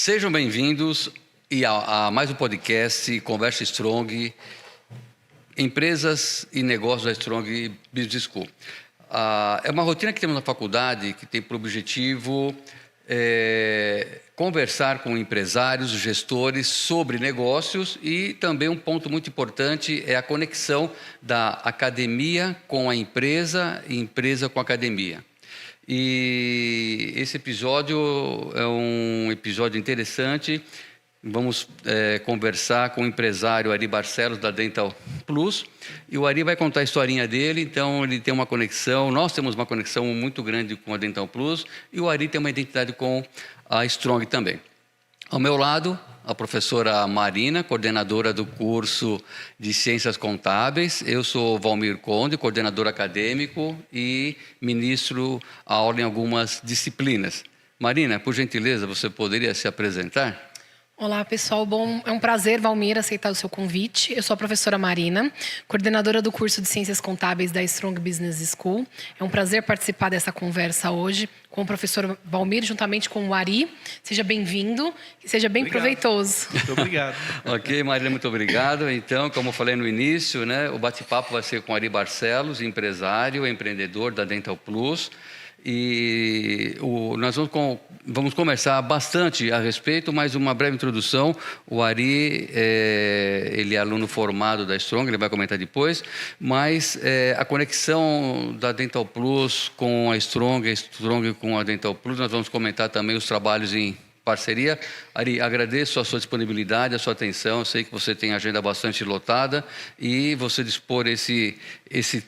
Sejam bem-vindos a mais um podcast Conversa Strong, Empresas e Negócios da Strong Business School. É uma rotina que temos na faculdade que tem por objetivo conversar com empresários, gestores sobre negócios e também um ponto muito importante é a conexão da academia com a empresa e empresa com a academia. E esse episódio é um episódio interessante. Vamos conversar com o empresário Ari Barcelos, da Dental Plus. E o Ari vai contar a historinha dele, então ele tem uma conexão, nós temos uma conexão muito grande com a Dental Plus, e o Ari tem uma identidade com a Strong também. Ao meu lado, a professora Marina, coordenadora do curso de Ciências Contábeis. Eu sou Valmir Conde, coordenador acadêmico e ministro a aula em algumas disciplinas. Marina, por gentileza, você poderia se apresentar? Olá, pessoal. Bom, é um prazer, Valmir, aceitar o seu convite. Eu sou a professora Marina, coordenadora do curso de Ciências Contábeis da Strong Business School. É um prazer participar dessa conversa hoje com o professor Valmir, juntamente com o Ari. Seja bem-vindo e seja bem proveitoso. Muito obrigado. Ok, Marina, muito obrigado. Então, como eu falei no início, né, o bate-papo vai ser com o Ari Barcelos, empresário, empreendedor da Dental Plus. E nós vamos conversar bastante a respeito, mas uma breve introdução. O Ari, ele é aluno formado da Strong, ele vai comentar depois, mas a conexão da Dental Plus com a Strong com a Dental Plus, nós vamos comentar também os trabalhos em parceria. Ari, agradeço a sua disponibilidade, a sua atenção. Eu sei que você tem a agenda bastante lotada e você dispor esse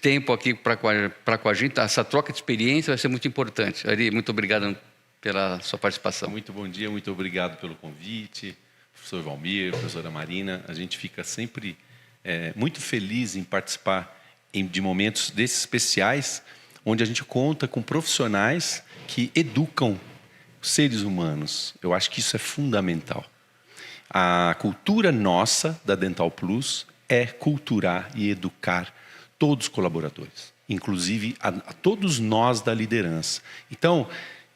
tempo aqui para com a gente, essa troca de experiência vai ser muito importante. Ari, muito obrigado pela sua participação. Muito bom dia, muito obrigado pelo convite, professor Valmir, professora Marina. A gente fica sempre muito feliz em participar de momentos desses especiais, onde a gente conta com profissionais que educam seres humanos. Eu acho que isso é fundamental. A cultura nossa da Dental Plus é culturar e educar todos os colaboradores, inclusive a todos nós da liderança. Então,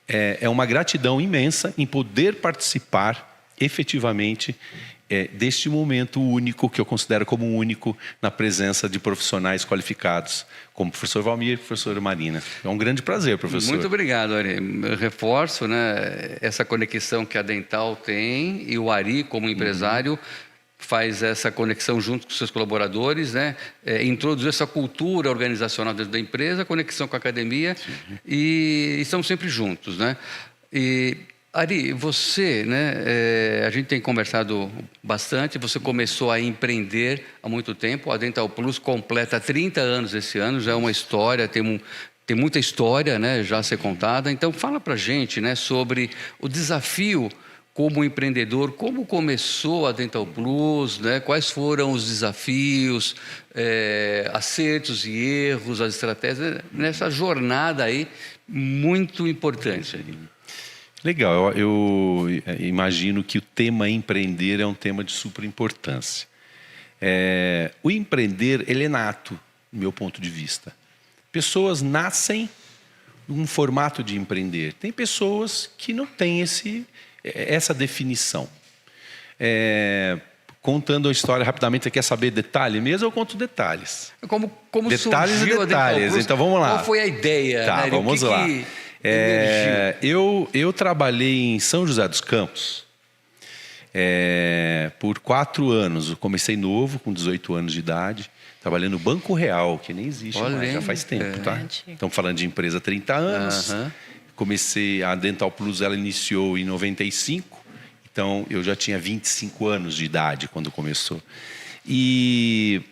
é uma gratidão imensa em poder participar efetivamente deste momento único, que eu considero como único, na presença de profissionais qualificados, como o professor Valmir e a professora Marina. É um grande prazer, professor. Muito obrigado, Ari. Eu reforço, né, essa conexão que a Dental tem e o Ari, como empresário, faz essa conexão junto com seus colaboradores, né? Introduzir essa cultura organizacional dentro da empresa, conexão com a academia e estamos sempre juntos, né? E Ari, você, né, a gente tem conversado bastante, você começou a empreender há muito tempo, a Dental Plus completa 30 anos esse ano, já é uma história, tem muita história, né, já a ser contada. Então fala pra gente, né, sobre o desafio como empreendedor, como começou a Dental Plus, né, quais foram os desafios, acertos e erros, as estratégias, nessa jornada aí muito importante. Legal, eu imagino que o tema empreender é um tema de super importância. O empreender, ele é nato, do meu ponto de vista. Pessoas nascem num formato de empreender. Tem pessoas que não têm essa definição. Contando a história rapidamente, você quer saber detalhe mesmo? Eu conto detalhes. Como detalhes surgiu e detalhes, então vamos lá. Qual foi a ideia? Tá, né? vamos lá. Eu trabalhei em São José dos Campos por 4 anos. Eu comecei novo, com 18 anos de idade, trabalhando no Banco Real, que nem existe mais, já faz tempo, tá? Estamos falando de empresa há 30 anos. Comecei, a Dental Plus, ela iniciou em 95, então eu já tinha 25 anos de idade quando começou. E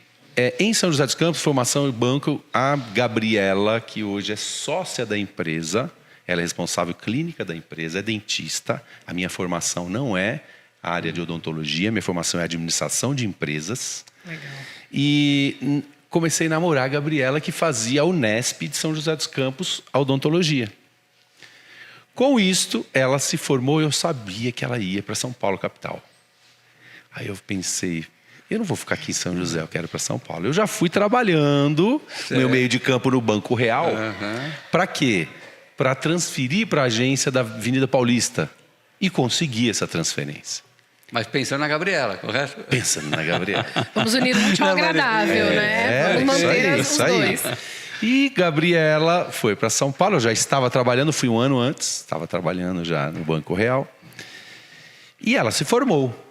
em São José dos Campos, formação e banco, a Gabriela, que hoje é sócia da empresa, ela é responsável clínica da empresa, é dentista. A minha formação não é a área de odontologia, minha formação é administração de empresas. Legal. E comecei a namorar a Gabriela, que fazia a Unesp de São José dos Campos, a odontologia. Com isto, ela se formou e eu sabia que ela ia para São Paulo, capital. Aí eu pensei, eu não vou ficar aqui em São José, eu quero ir para São Paulo. Eu já fui trabalhando no meu meio de campo no Banco Real. Para quê? Para transferir para a agência da Avenida Paulista. e consegui essa transferência. Mas pensando na Gabriela, correto? Pensando na Gabriela. Vamos unir o útil ao agradável, né? Vamos manter os dois. E Gabriela foi para São Paulo, eu já estava trabalhando, fui um ano antes, estava trabalhando já no Banco Real. E ela se formou.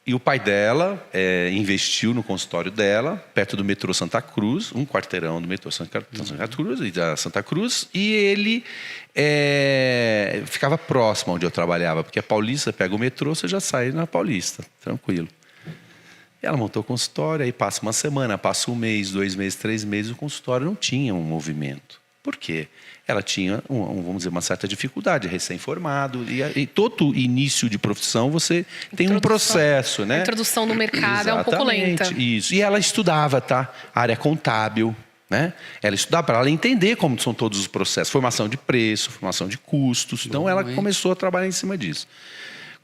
E o pai dela investiu no consultório dela, perto do metrô Santa Cruz, um quarteirão do metrô Santa Cruz e da Santa Cruz, e ele ficava próximo onde eu trabalhava, porque a Paulista pega o metrô, você já sai na Paulista, tranquilo. E ela montou o consultório, aí passa uma semana, passa um mês, 2 meses, 3 meses, o consultório não tinha um movimento. Por quê? Ela tinha, vamos dizer, uma certa dificuldade, recém-formado, e todo início de profissão você tem um processo, né? A introdução no mercado. Exatamente, é um pouco lenta. Isso. E ela estudava, tá? A área contábil, né? Ela estudava para ela entender como são todos os processos, formação de preço, formação de custos. Então ela começou a trabalhar em cima disso.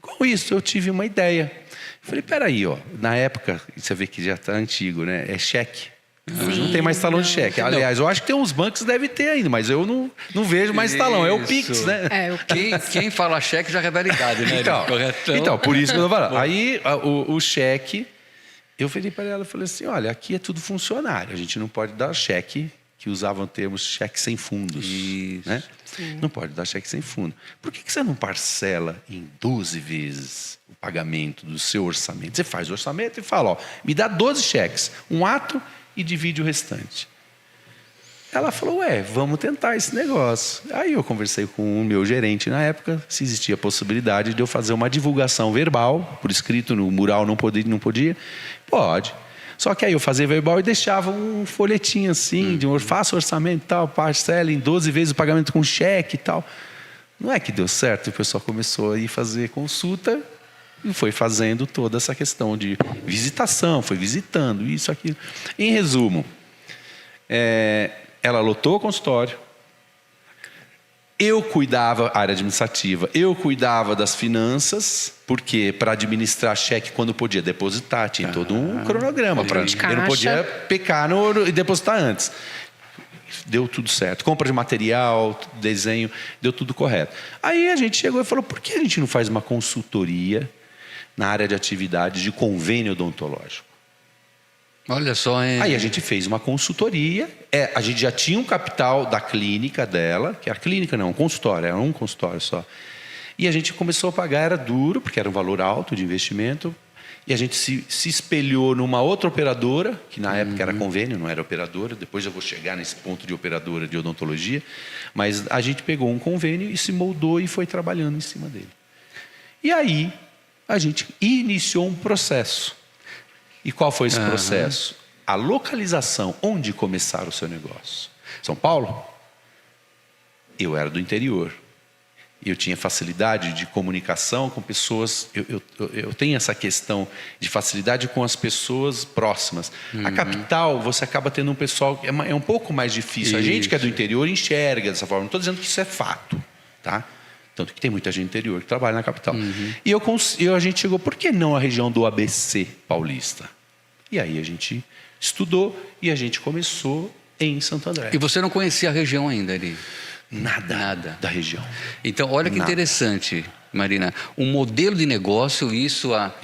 Com isso eu tive uma ideia. Falei, peraí, ó, na época, você vê que já está antigo, né? É cheque. Hoje não tem mais talão de cheque. Aliás, eu acho que tem uns bancos que devem ter ainda, mas eu não vejo mais talão. É o Pix, né? Quem fala cheque já revela idade, né? Então, por isso que eu estou falando. Aí, o cheque, eu falei para ela, falei assim, olha, aqui é tudo funcionário. A gente não pode dar cheque, que usavam termos cheque sem fundos. Isso. Né? Não pode dar cheque sem fundo. Por que você não parcela em 12 vezes o pagamento do seu orçamento? Você faz o orçamento e fala, ó, me dá 12 cheques, um ato e divide o restante. Ela falou, vamos tentar esse negócio. Aí eu conversei com o meu gerente na época, se existia a possibilidade de eu fazer uma divulgação verbal, por escrito, no mural não podia. Pode. Só que aí eu fazia verbal e deixava um folhetinho assim, de faça orçamento e tal, parcela em 12 vezes o pagamento com cheque e tal. Não é que deu certo, o pessoal começou a ir fazer consulta e foi fazendo toda essa questão de visitação, foi visitando isso, aquilo. Em resumo, ela lotou o consultório, eu cuidava da área administrativa, eu cuidava das finanças, porque para administrar cheque quando podia depositar, tinha todo um cronograma, eu não podia pecar e depositar antes. Deu tudo certo. Compra de material, desenho, deu tudo correto. Aí a gente chegou e falou, por que a gente não faz uma consultoria na área de atividades de convênio odontológico? Olha só, hein? Aí a gente fez uma consultoria, a gente já tinha um capital da clínica dela, que a clínica não, um consultório, era um consultório só. E a gente começou a pagar, era duro, porque era um valor alto de investimento, e a gente se espelhou numa outra operadora, que na época era convênio, não era operadora, depois eu vou chegar nesse ponto de operadora de odontologia, mas a gente pegou um convênio e se moldou e foi trabalhando em cima dele. E aí a gente iniciou um processo. E qual foi esse processo? A localização, onde começar o seu negócio. São Paulo? Eu era do interior. Eu tinha facilidade de comunicação com pessoas. Eu tenho essa questão de facilidade com as pessoas próximas. A capital, você acaba tendo um pessoal... É um pouco mais difícil. A gente que é do interior enxerga dessa forma. Não estou dizendo que isso é fato, tá? Tanto que tem muita gente do interior que trabalha na capital. E a gente chegou, por que não a região do ABC paulista? E aí a gente estudou e a gente começou em Santo André. E você não conhecia a região ainda, Ari? Nada da região. Então, olha que interessante, Marina. Um modelo de negócio, isso há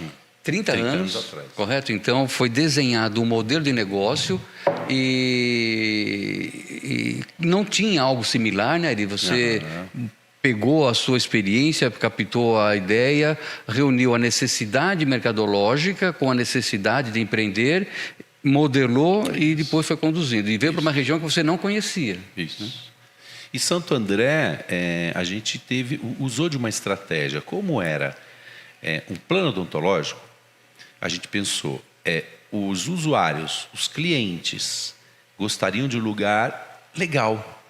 30 anos atrás. Correto? Então, foi desenhado um modelo de negócio e não tinha algo similar, né, Ari? Você... pegou a sua experiência, captou a ideia, reuniu a necessidade mercadológica com a necessidade de empreender, modelou e depois foi conduzindo. E veio para uma região que você não conhecia. Isso. Né? E Santo André, a gente usou de uma estratégia. Como era um plano odontológico, a gente pensou, os usuários, os clientes, gostariam de um lugar legal,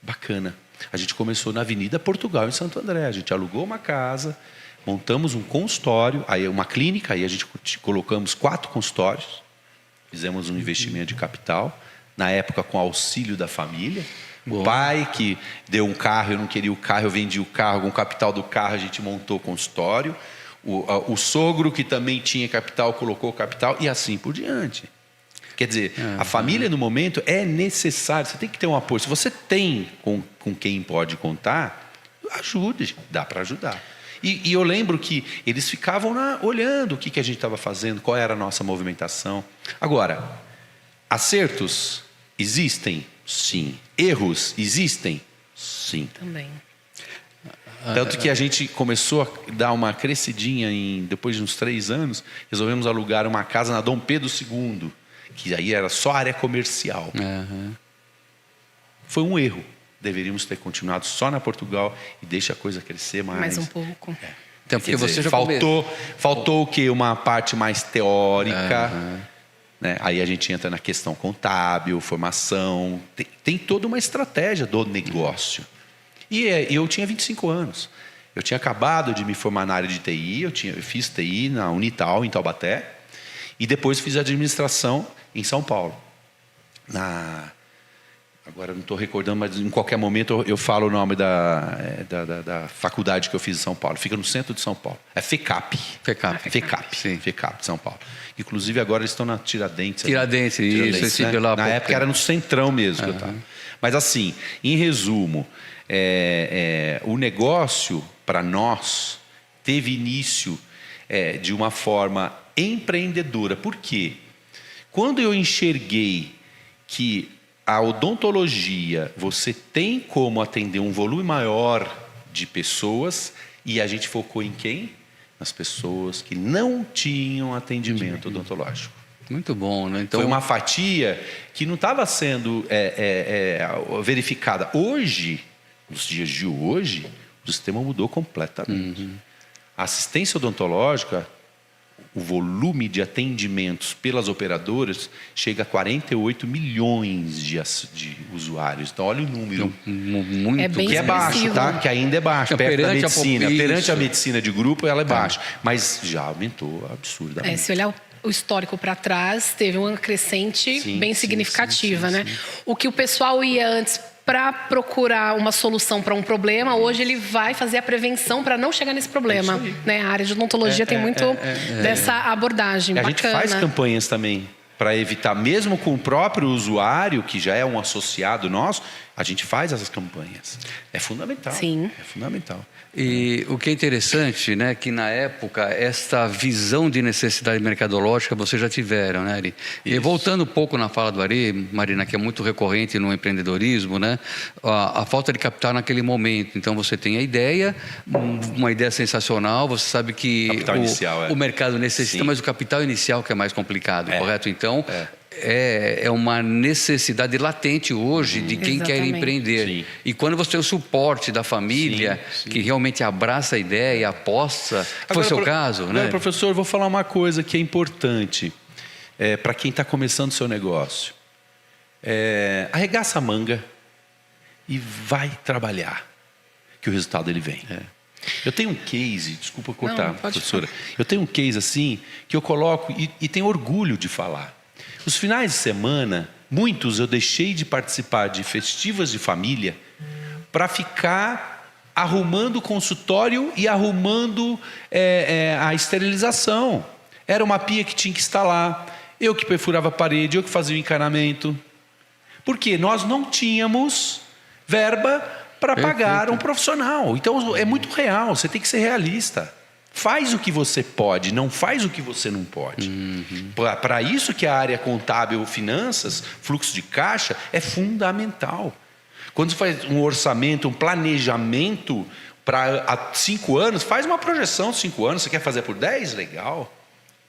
bacana. A gente começou na Avenida Portugal, em Santo André. A gente alugou uma casa, montamos um consultório, aí uma clínica, aí a gente colocamos 4 consultórios, fizemos um investimento de capital, na época com auxílio da família. O pai que deu um carro, eu não queria o carro, eu vendi o carro, com o capital do carro a gente montou o consultório. O sogro que também tinha capital, colocou o capital e assim por diante. Quer dizer, a família no momento é necessário, você tem que ter um apoio. Se você tem com quem pode contar, ajude, dá para ajudar. E eu lembro que eles ficavam olhando o que a gente estava fazendo, qual era a nossa movimentação. Agora, acertos existem? Sim. Erros existem? Sim. Também. Tanto que a gente começou a dar uma crescidinha depois de uns 3 anos, resolvemos alugar uma casa na Dom Pedro II, que aí era só área comercial. Foi um erro. Deveríamos ter continuado só na Portugal e deixa a coisa crescer mais. Mais um pouco. Então, porque você já faltou o quê? Uma parte mais teórica. Né? Aí a gente entra na questão contábil, formação. Tem toda uma estratégia do negócio. E eu tinha 25 anos. Eu tinha acabado de me formar na área de TI. Eu fiz TI na Unital, em Taubaté. E depois fiz administração em São Paulo. Agora não estou recordando, mas em qualquer momento eu falo o nome da faculdade que eu fiz em São Paulo. Fica no centro de São Paulo. É FECAP. Sim. FECAP de São Paulo. Inclusive agora eles estão na Tiradentes. Tiradentes, isso. Né? Na época era no Centrão mesmo que eu estava. Mas assim, em resumo, o negócio para nós teve início de uma forma empreendedora. Por quê? Quando eu enxerguei que a odontologia, você tem como atender um volume maior de pessoas, e a gente focou em quem? Nas pessoas que não tinham atendimento odontológico. Muito bom, né? Então, foi uma fatia que não estava sendo verificada. Hoje, nos dias de hoje, o sistema mudou completamente. A assistência odontológica, o volume de atendimentos pelas operadoras chega a 48 milhões de usuários. Então, olha o número. Muito bem que é baixo, tá? Que ainda é baixo. Perto da medicina. Perante a medicina de grupo, ela é baixa. Mas já aumentou absurdamente. Se olhar o histórico para trás, teve uma crescente bem significativa, né? O que o pessoal ia antes para procurar uma solução para um problema, hoje ele vai fazer a prevenção para não chegar nesse problema. Né? A área de odontologia tem muito dessa abordagem. A gente faz campanhas também para evitar, mesmo com o próprio usuário, que já é um associado nosso, a gente faz essas campanhas. É fundamental. Sim. É fundamental. E o que é interessante, né, que na época esta visão de necessidade mercadológica vocês já tiveram, né, Ari? E voltando um pouco na fala do Ari, Marina, que é muito recorrente no empreendedorismo, né, a falta de capital naquele momento. Então você tem a ideia, uma ideia sensacional, você sabe que o mercado necessita, mas o capital inicial que é mais complicado, correto? Então é uma necessidade latente hoje de quem quer empreender. E quando você tem o suporte da família, que realmente abraça a ideia e aposta, foi o seu caso, né? Professor, eu vou falar uma coisa que é importante para quem está começando o seu negócio. Arregaça a manga e vai trabalhar, que o resultado ele vem. Eu tenho um case, desculpa cortar, professora. Eu tenho um case assim que eu coloco e tenho orgulho de falar. Os finais de semana, muitos eu deixei de participar de festivas de família para ficar arrumando o consultório e arrumando a esterilização. Era uma pia que tinha que instalar, eu que perfurava a parede, eu que fazia o encanamento. Porque nós não tínhamos verba para pagar um profissional. Então é muito real, você tem que ser realista. Faz o que você pode, não faz o que você não pode. Para isso que a área contábil, finanças, fluxo de caixa é fundamental. Quando você faz um orçamento, um planejamento para 5 anos, faz uma projeção de 5 anos. Você quer fazer por 10? Legal.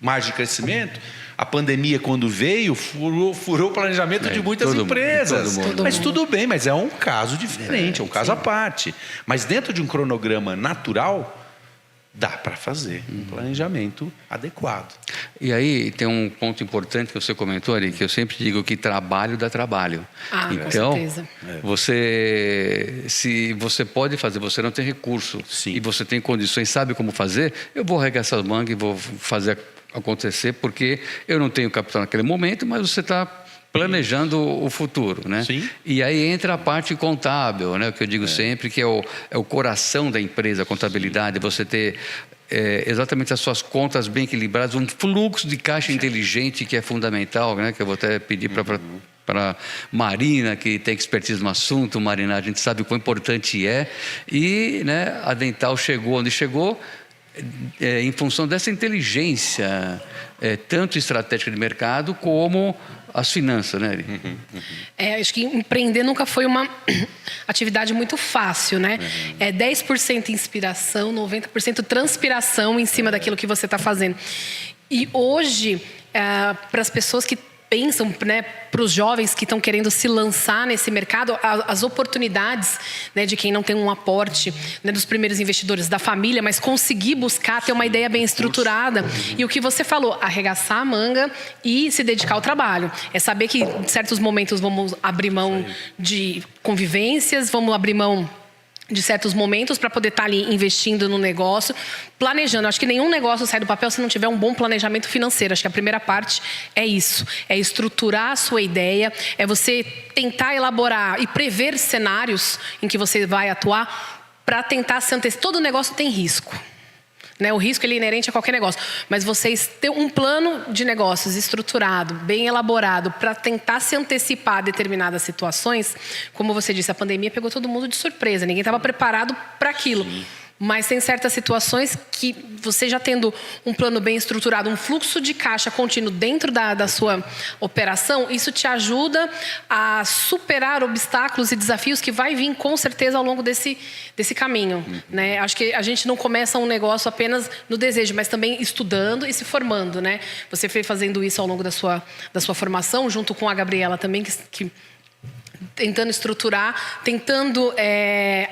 Margem de crescimento. A pandemia, quando veio, furou o planejamento de muitas empresas. Mas tudo bem, mas é um caso diferente, é um caso à parte. Mas dentro de um cronograma natural, dá para fazer um planejamento adequado. E aí tem um ponto importante que você comentou, Ari, que eu sempre digo que trabalho dá trabalho. Então, com certeza. Se você pode fazer, você não tem recurso e você tem condições, sabe como fazer, eu vou arregaçar as mangas e vou fazer acontecer, porque eu não tenho capital naquele momento, mas você está planejando o futuro, né? E aí entra a parte contábil, né? O que eu digo sempre, que é o coração da empresa, a contabilidade, você ter exatamente as suas contas bem equilibradas, um fluxo de caixa inteligente que é fundamental, né? Que eu vou até pedir para para Marina, que tem expertise no assunto. Marina, a gente sabe o quão importante é. E, né, a Dental chegou onde chegou em função dessa inteligência, tanto estratégica de mercado como as finanças, né, Eri? Acho que empreender nunca foi uma atividade muito fácil, né? É 10% inspiração, 90% transpiração em cima daquilo que você está fazendo. E hoje, para as pessoas que pensam, né, para os jovens que estão querendo se lançar nesse mercado, as oportunidades, né, de quem não tem um aporte, né, dos primeiros investidores da família, mas conseguir buscar, ter uma ideia bem estruturada. E o que você falou, arregaçar a manga e se dedicar ao trabalho. É saber que em certos momentos vamos abrir mão de convivências, vamos abrir mão de certos momentos para poder estar ali investindo no negócio, planejando. Acho que nenhum negócio sai do papel se não tiver um bom planejamento financeiro. Acho que a primeira parte é isso, é estruturar a sua ideia, é você tentar elaborar e prever cenários em que você vai atuar para tentar se antecipar. Todo negócio tem risco, né? O risco ele é inerente a qualquer negócio, mas vocês têm um plano de negócios estruturado, bem elaborado, para tentar se antecipar a determinadas situações. Como você disse, a pandemia pegou todo mundo de surpresa, ninguém estava preparado para aquilo. Sim. Mas tem certas situações que você já tendo um plano bem estruturado, um fluxo de caixa contínuo dentro da sua operação, isso te ajuda a superar obstáculos e desafios que vai vir com certeza ao longo desse caminho, né? Acho que a gente não começa um negócio apenas no desejo, mas também estudando e se formando, né? Você foi fazendo isso ao longo da sua formação, junto com a Gabriela também, que tentando estruturar, tentando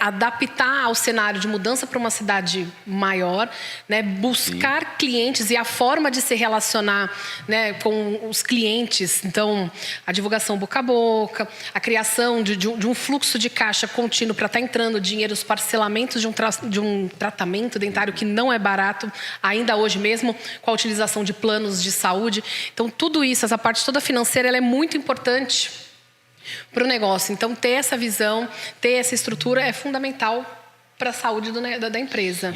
adaptar ao cenário de mudança para uma cidade maior, né? Buscar clientes e a forma de se relacionar, né, com os clientes. Então, a divulgação boca a boca, a criação de um fluxo de caixa contínuo para estar entrando dinheiro, os parcelamentos de um tratamento dentário que não é barato, ainda hoje mesmo, com a utilização de planos de saúde. Então, tudo isso, essa parte toda financeira, ela é muito importante para o negócio. Então, ter essa visão, ter essa estrutura é fundamental para a saúde da empresa.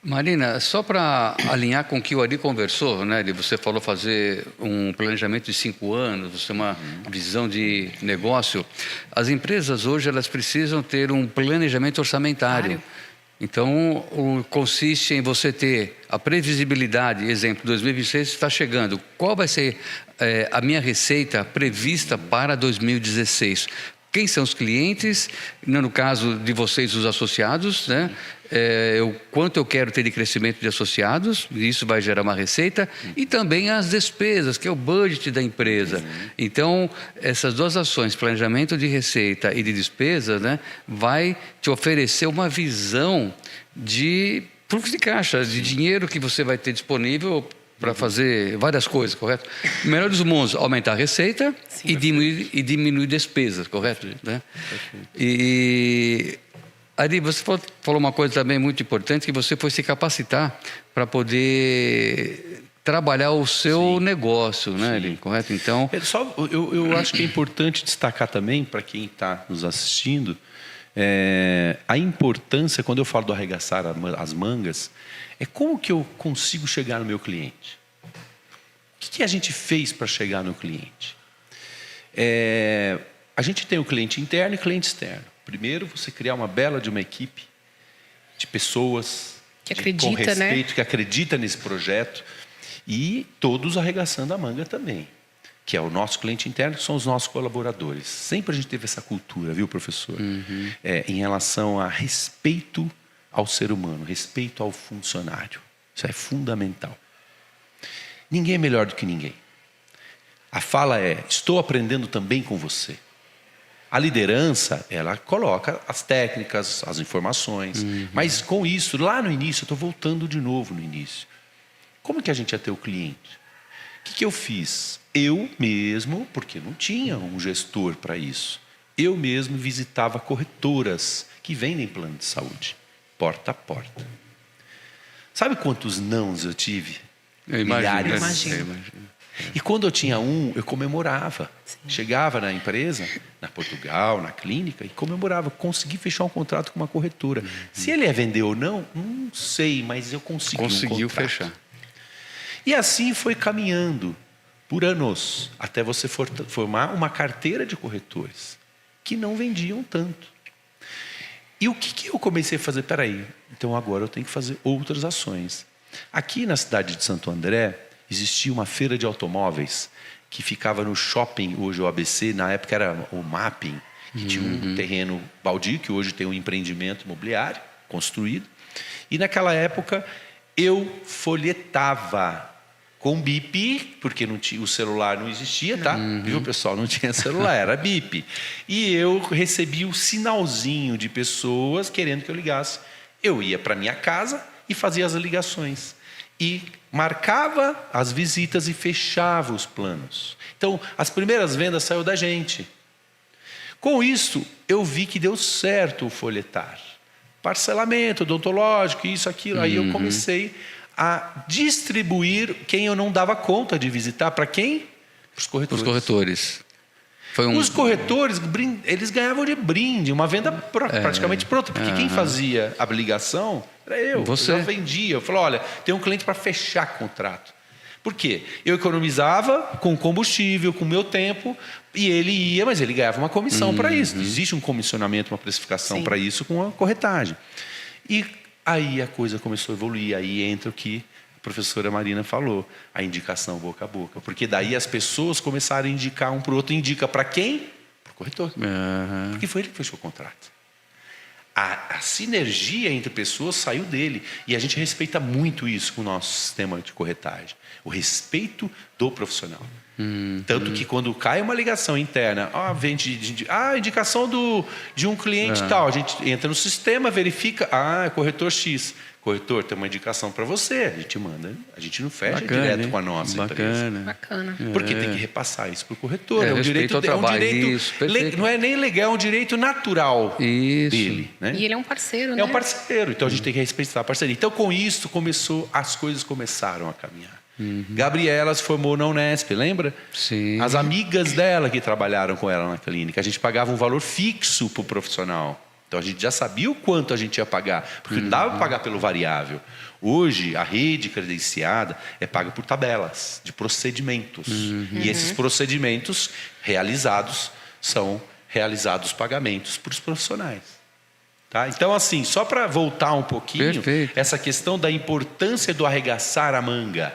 Marina, só para alinhar com o que o Ari conversou, né? Você falou fazer um planejamento de 5 anos, você tem uma visão de negócio. As empresas hoje elas precisam ter um planejamento orçamentário. Então, consiste em você ter a previsibilidade. Exemplo, 2026 está chegando. Qual vai ser a minha receita prevista para 2016? Quem são os clientes? No caso de vocês, os associados, né? Quanto eu quero ter de crescimento de associados, isso vai gerar uma receita, e também as despesas, que é o budget da empresa. Então, essas duas ações, planejamento de receita e de despesas, né, vai te oferecer uma visão de fluxo de caixa, de dinheiro que você vai ter disponível para fazer várias coisas, correto? O melhor dos mundos, aumentar a receita e diminuir despesas, correto? Né? E Ari, você falou uma coisa também muito importante, que você foi se capacitar para poder trabalhar o seu negócio, né, Ari? Correto? Então, eu acho que é importante destacar também, para quem está nos assistindo, a importância, quando eu falo do arregaçar as mangas, é como que eu consigo chegar no meu cliente. O que a gente fez para chegar no cliente? A gente tem o cliente interno e cliente externo. Primeiro, você criar uma bela de uma equipe de pessoas que acredita, com respeito, né? Que acredita nesse projeto, e todos arregaçando a manga também, que é o nosso cliente interno, que são os nossos colaboradores. Sempre a gente teve essa cultura, viu, professor? Em relação a respeito ao ser humano, respeito ao funcionário. Isso é fundamental. Ninguém é melhor do que ninguém. A fala é: estou aprendendo também com você. A liderança, ela coloca as técnicas, as informações, mas com isso, lá no início, eu estou voltando de novo no início. Como que a gente ia ter o cliente? O que eu fiz? Eu mesmo, porque não tinha um gestor para isso, eu mesmo visitava corretoras que vendem plano de saúde, porta a porta. Sabe quantos nãos eu tive? Milhares. Eu imagino. E quando eu tinha eu comemorava. Sim. Chegava na empresa, na Portugal, na clínica, e comemorava. Consegui fechar um contrato com uma corretora. Se ele ia vender ou não sei, mas eu consegui um contrato. Fechar. E assim foi caminhando. por anos, até você formar uma carteira de corretores que não vendiam tanto. E o que eu comecei a fazer? Peraí, então agora eu tenho que fazer outras ações. Aqui na cidade de Santo André, existia uma feira de automóveis que ficava no shopping, hoje o ABC, na época era o Mapping, que tinha um terreno baldio, que hoje tem um empreendimento imobiliário construído. E naquela época eu folhetava com bip, porque não tinha, o celular não existia, tá? Viu, pessoal? Não tinha celular, era bip. E eu recebi o sinalzinho de pessoas querendo que eu ligasse. Eu ia para minha casa e fazia as ligações. E marcava as visitas e fechava os planos. Então, as primeiras vendas saíram da gente. Com isso, eu vi que deu certo o folhetar. Parcelamento odontológico, isso, aquilo. Aí eu comecei a distribuir quem eu não dava conta de visitar. Para quem? Para os corretores. Os corretores. Os corretores, eles ganhavam de brinde, uma venda praticamente pronta. Porque quem fazia a ligação era eu. Você. Eu já vendia. Eu falei, olha, tem um cliente para fechar contrato. Por quê? Eu economizava com combustível, com o meu tempo, e ele ia, mas ele ganhava uma comissão para isso. Existe um comissionamento, uma precificação para isso com a corretagem. E aí a coisa começou a evoluir. Aí entra o que a professora Marina falou, a indicação boca a boca. Porque daí as pessoas começaram a indicar um para o outro. Indica para quem? Para o corretor. Porque foi ele que fechou o contrato. A sinergia entre pessoas saiu dele. E a gente respeita muito isso com o nosso sistema de corretagem. O respeito do profissional. Tanto que quando cai uma ligação interna, indicação de um cliente tal, a gente entra no sistema, verifica, é corretor X. Corretor, tem uma indicação para você, a gente manda, a gente não fecha direto com a nossa empresa. Bacana. Porque tem que repassar isso para o corretor. Um direito, não é nem legal, é um direito natural dele. Né? E ele é um parceiro, né? É um parceiro, então a gente tem que respeitar a parceria. Então, com isso, as coisas começaram a caminhar. Gabriela se formou na Unesp, lembra? Sim. As amigas dela que trabalharam com ela na clínica, a gente pagava um valor fixo para o profissional. Então a gente já sabia o quanto a gente ia pagar, porque não dava para pagar pelo variável. Hoje, a rede credenciada é paga por tabelas de procedimentos. E esses procedimentos são realizados pagamentos para os profissionais. Tá? Então, assim, só para voltar um pouquinho, essa questão da importância do arregaçar a manga.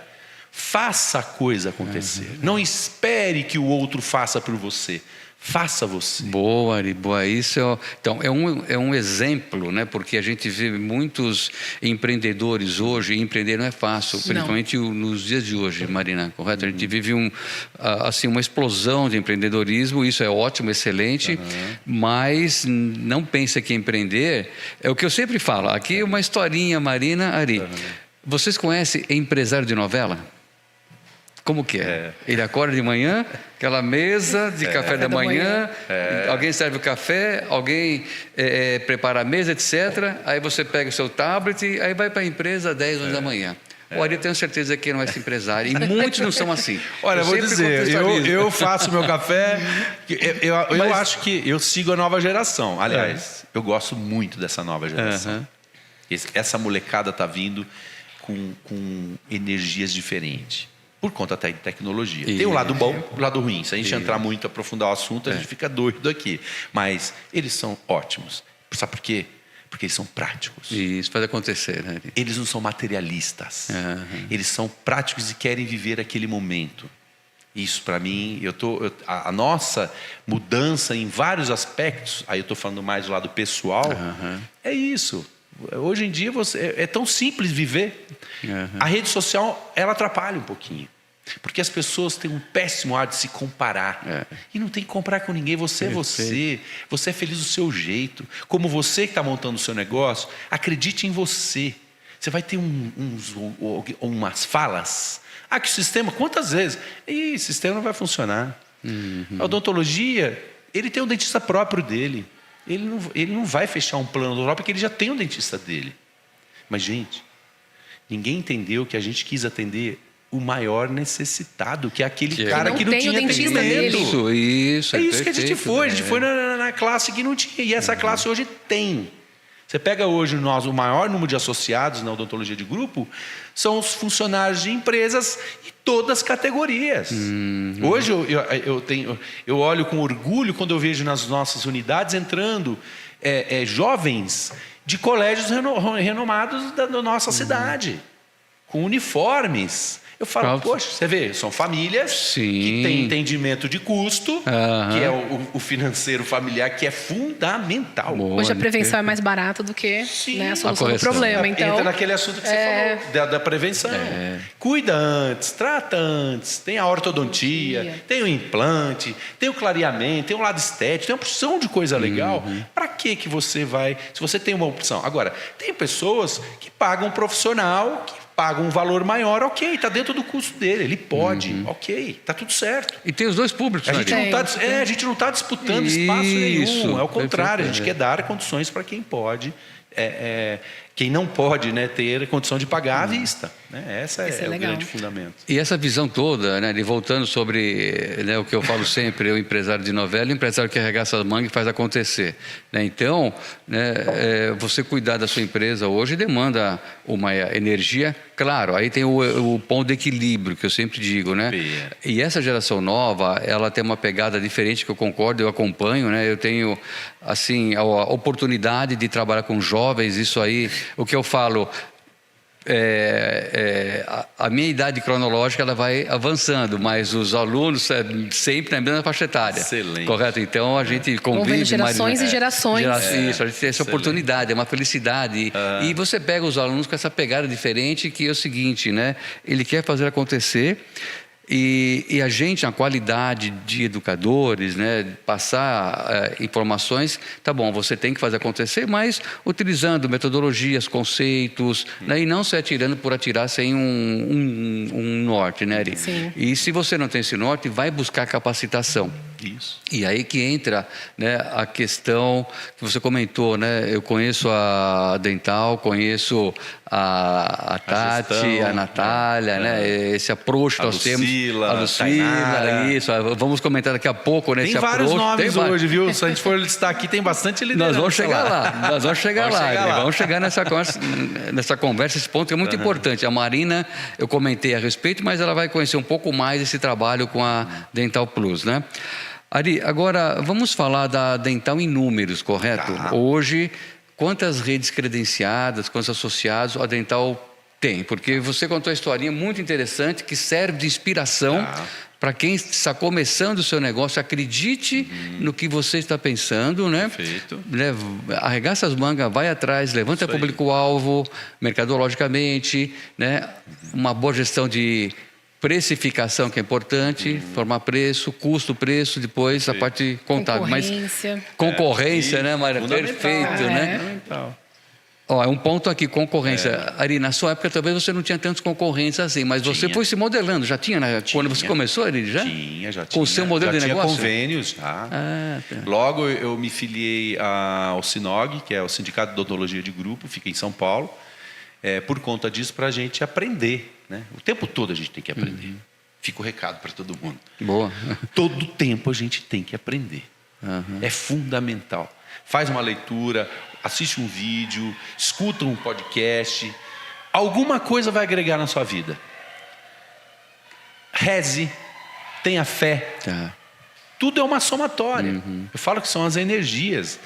Faça a coisa acontecer. Não espere que o outro faça por você. Faça você. Boa, Ari, boa. Isso é um exemplo, né? Porque a gente vê muitos empreendedores hoje, e empreender não é fácil, principalmente nos dias de hoje, Marina, correto? A gente vive uma explosão de empreendedorismo, isso é ótimo, excelente, mas não pense que empreender é o que eu sempre falo. Aqui uma historinha, Marina, Ari. Vocês conhecem empresário de novela? Como que é? Ele acorda de manhã, aquela mesa de café da manhã, alguém serve o café, alguém prepara a mesa, etc. Aí você pega o seu tablet, aí vai para a empresa às 10 horas da manhã. Olha, eu tenho certeza que não é esse empresário. E muitos não são assim. Olha, eu vou dizer, eu faço meu café, eu acho que eu sigo a nova geração. Aliás, eu gosto muito dessa nova geração. Essa molecada está vindo com energias diferentes. Por conta até de tecnologia. Tem um lado bom e um lado ruim. Se a gente entrar muito, aprofundar o assunto, a gente fica doido aqui. Mas eles são ótimos. Sabe por quê? Porque eles são práticos. Isso faz acontecer, né? Eles não são materialistas. Eles são práticos e querem viver aquele momento. Isso, para mim, a nossa mudança em vários aspectos, aí eu estou falando mais do lado pessoal, é isso. Hoje em dia é tão simples viver. A rede social, ela atrapalha um pouquinho. Porque as pessoas têm um péssimo ar de se comparar. E não tem que comparar com ninguém. Você é você. Você é feliz do seu jeito. Como você que está montando o seu negócio, acredite em você. Você vai ter umas falas. Que o sistema, quantas vezes? O sistema não vai funcionar. A odontologia, ele tem um dentista próprio dele. Ele não vai fechar um plano odontológico porque ele já tem um dentista dele. Mas, gente, ninguém entendeu que a gente quis atender o maior necessitado, que é aquele cara que não tinha dentista dele. Isso. É isso que a gente foi. A gente foi na classe que não tinha. E essa classe hoje tem. Você pega hoje o maior número de associados na odontologia de grupo são os funcionários de empresas de todas as categorias. Hoje eu olho com orgulho quando eu vejo nas nossas unidades entrando jovens de colégios renomados da nossa cidade, com uniformes. Eu falo, poxa, você vê, são famílias que têm entendimento de custo, que é o financeiro familiar, que é fundamental. Hoje a prevenção é mais barata do que a solução do problema. Então, entra naquele assunto que você falou, da prevenção. Cuida antes, trata antes. Tem a ortodontia, tem o implante, tem o clareamento, tem o lado estético, tem uma opção de coisa legal. Para que você vai... Se você tem uma opção. Agora, tem pessoas que pagam um profissional, que paga um valor maior, ok, está dentro do custo dele, ele pode, ok, está tudo certo. E tem os dois públicos, a gente não tá disputando espaço nenhum, é o contrário, a gente quer dar condições para quem pode, quem não pode, né, ter condição de pagar à vista. Né? Esse é o grande fundamento. E essa visão toda, né, de voltando sobre, né, o que eu falo sempre, o empresário de novela, o empresário que arregaça as mangas e faz acontecer. Né? Então, né, você cuidar da sua empresa hoje demanda uma energia, claro, aí tem o ponto de equilíbrio, que eu sempre digo, né? E essa geração nova, ela tem uma pegada diferente, que eu concordo, eu acompanho, né? Eu tenho, assim, a oportunidade de trabalhar com jovens, isso aí, o que eu falo... a minha idade cronológica ela vai avançando, mas os alunos sempre na mesma faixa etária. Excelente. Correto? Então a gente convive gerações e gerações. Isso, a gente tem essa oportunidade, é uma felicidade. E você pega os alunos com essa pegada diferente, que é o seguinte, né? Ele quer fazer acontecer. E a gente, a qualidade de educadores, né, passar informações, tá bom, você tem que fazer acontecer, mas utilizando metodologias, conceitos, né, e não se atirando por atirar sem um norte, né, Ari? Sim. E se você não tem esse norte, vai buscar capacitação. Isso. E aí que entra, né, a questão que você comentou, né? Eu conheço a Dental, conheço a Tati, gestão, a Natália, né? Esse approach que nós temos. A Lucila, isso. Vamos comentar daqui a pouco, né? Tem vários nomes hoje, viu? Se a gente for listar aqui, tem bastante liderança. Nós vamos chegar lá. Nós vamos chegar lá. Vamos chegar nessa conversa, esse ponto que é muito importante. A Marina, eu comentei a respeito, mas ela vai conhecer um pouco mais esse trabalho com a Dental Plus, né? Ari, agora vamos falar da Dental em números, correto? Tá. Hoje, quantas redes credenciadas, quantos associados a Dental tem? Porque você contou uma historinha muito interessante que serve de inspiração para quem está começando o seu negócio. Acredite no que você está pensando, né? Perfeito. Arregaça as mangas, vai atrás, levanta público-alvo, mercadologicamente, né? Uma boa gestão de precificação, que é importante, formar preço, custo, preço, depois a parte contábil. Concorrência, né, Maria? Perfeito, né? Fundamental. É um ponto aqui, concorrência. Ari, na sua época talvez você não tinha tantos concorrentes assim, mas você foi se modelando. Já tinha, né? Quando você começou, Ari, já? Já tinha. Com o seu modelo de negócio? Já tinha convênios, já. Logo eu me filiei ao SINOG, que é o Sindicato de Odontologia de Grupo, fica em São Paulo. Por conta disso, para a gente aprender. Né? O tempo todo a gente tem que aprender. Fica o recado para todo mundo. Boa. Todo tempo a gente tem que aprender. É fundamental. Faz uma leitura, assiste um vídeo, escuta um podcast. Alguma coisa vai agregar na sua vida. Reze, tenha fé. Tudo é uma somatória. Eu falo que são as energias.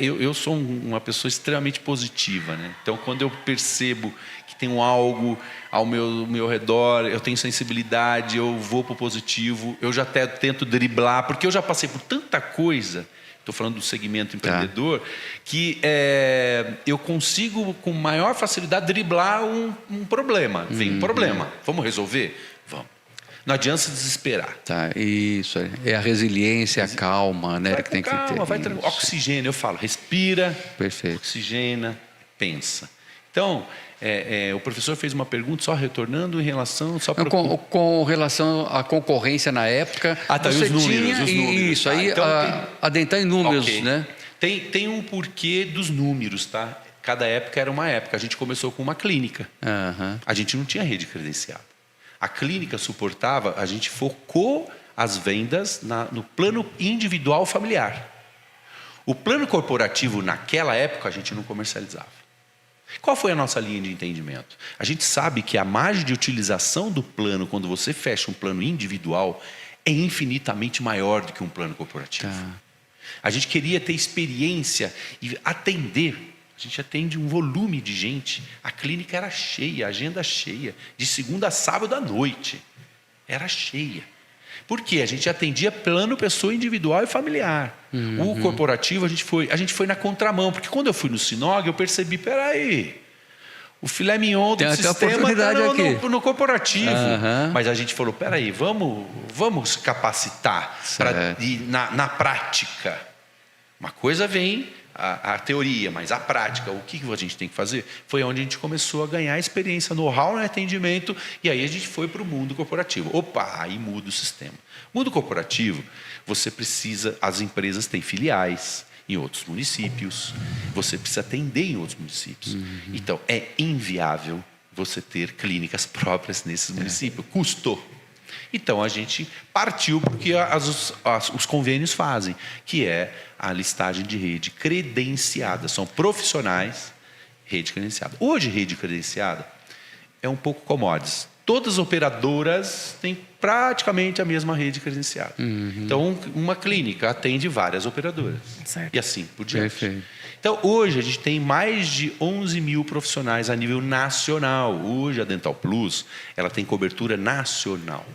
Eu sou uma pessoa extremamente positiva, né? Então, quando eu percebo que tem algo ao meu redor, eu tenho sensibilidade, eu vou para o positivo, eu já até tento driblar, porque eu já passei por tanta coisa, estou falando do segmento empreendedor, que eu consigo, com maior facilidade, driblar um problema. Vem um problema, vamos resolver? Vamos. Não adianta se desesperar. Isso. É a resiliência, a calma, né? Que tem que ter. Vai tranquilo. Oxigênio, eu falo, respira, perfeito. Oxigena, pensa. Então, o professor fez uma pergunta, só retornando em relação... Com relação à concorrência na época, você os números. Isso, aí então, a Dental em números, né? Tem um porquê dos números, tá? Cada época era uma época. A gente começou com uma clínica. A gente não tinha rede credenciada. A clínica suportava, a gente focou as vendas no plano individual familiar. O plano corporativo, naquela época, a gente não comercializava. Qual foi a nossa linha de entendimento? A gente sabe que a margem de utilização do plano, quando você fecha um plano individual, é infinitamente maior do que um plano corporativo. Tá. A gente queria ter experiência e atender. A gente atende um volume de gente. A clínica era cheia, a agenda cheia. De segunda a sábado à noite. Era cheia. Por quê? A gente atendia plano pessoa individual e familiar. O corporativo, a gente foi na contramão. Porque quando eu fui no Sinog, eu percebi, peraí, o filé mignon do sistema está no corporativo. Mas a gente falou, peraí, vamos se capacitar na prática. Uma coisa vem a teoria, mas a prática, o que a gente tem que fazer? Foi onde a gente começou a ganhar experiência, know-how no atendimento, e aí a gente foi para o mundo corporativo. Opa, aí muda o sistema. Mundo corporativo, você precisa, as empresas têm filiais em outros municípios, você precisa atender em outros municípios. Então, é inviável você ter clínicas próprias nesses municípios. Custou. Então, a gente partiu porque os convênios fazem, que é a listagem de rede credenciada. São profissionais, rede credenciada. Hoje, rede credenciada é um pouco commodities. Todas as operadoras têm praticamente a mesma rede credenciada. Então, uma clínica atende várias operadoras. Certo. E assim por diante. Perfeito. Então, hoje, a gente tem mais de 11 mil profissionais a nível nacional. Hoje, a Dental Plus, ela tem cobertura nacional.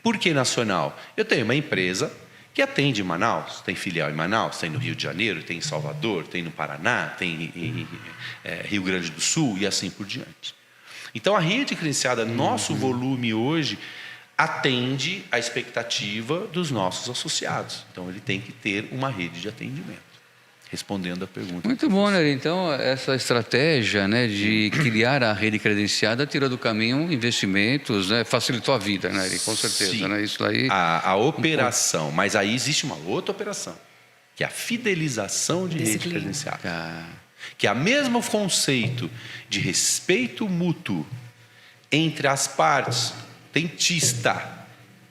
Por que nacional? Eu tenho uma empresa que atende em Manaus, tem filial em Manaus, tem no Rio de Janeiro, tem em Salvador, tem no Paraná, tem em Rio Grande do Sul e assim por diante. Então, a rede credenciada, nosso volume hoje, atende a expectativa dos nossos associados. Então, ele tem que ter uma rede de atendimento. Respondendo a pergunta. Muito bom, né? Então, essa estratégia, né, de criar a rede credenciada tirou do caminho investimentos, né, facilitou a vida, né, com certeza. Sim. Né? Isso aí. A operação, mas aí existe uma outra operação, que é a fidelização de rede credenciada. Que é o mesmo conceito de respeito mútuo entre as partes, dentista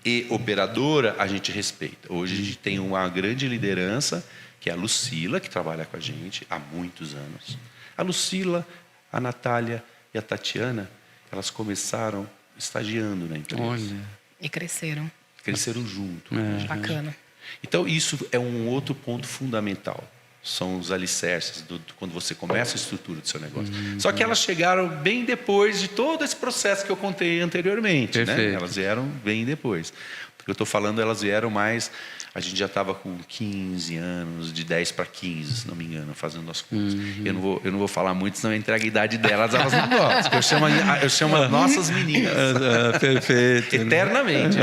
e operadora, a gente respeita. Hoje a gente tem uma grande liderança, que é a Lucila, que trabalha com a gente há muitos anos. A Lucila, a Natália e a Tatiana, elas começaram estagiando na empresa. Olha. E cresceram. Cresceram junto. Bacana. Então, isso é um outro ponto fundamental. São os alicerces quando você começa a estrutura do seu negócio. Só que elas chegaram bem depois de todo esse processo que eu contei anteriormente. Né? Elas vieram bem depois. Porque eu estou falando, elas vieram mais... A gente já estava com 15 anos, de 10 para 15, se não me engano, fazendo as contas. Eu não vou falar muito, senão eu entrego a idade delas, elas não gostam. Eu chamo as nossas meninas. Perfeito. Eternamente.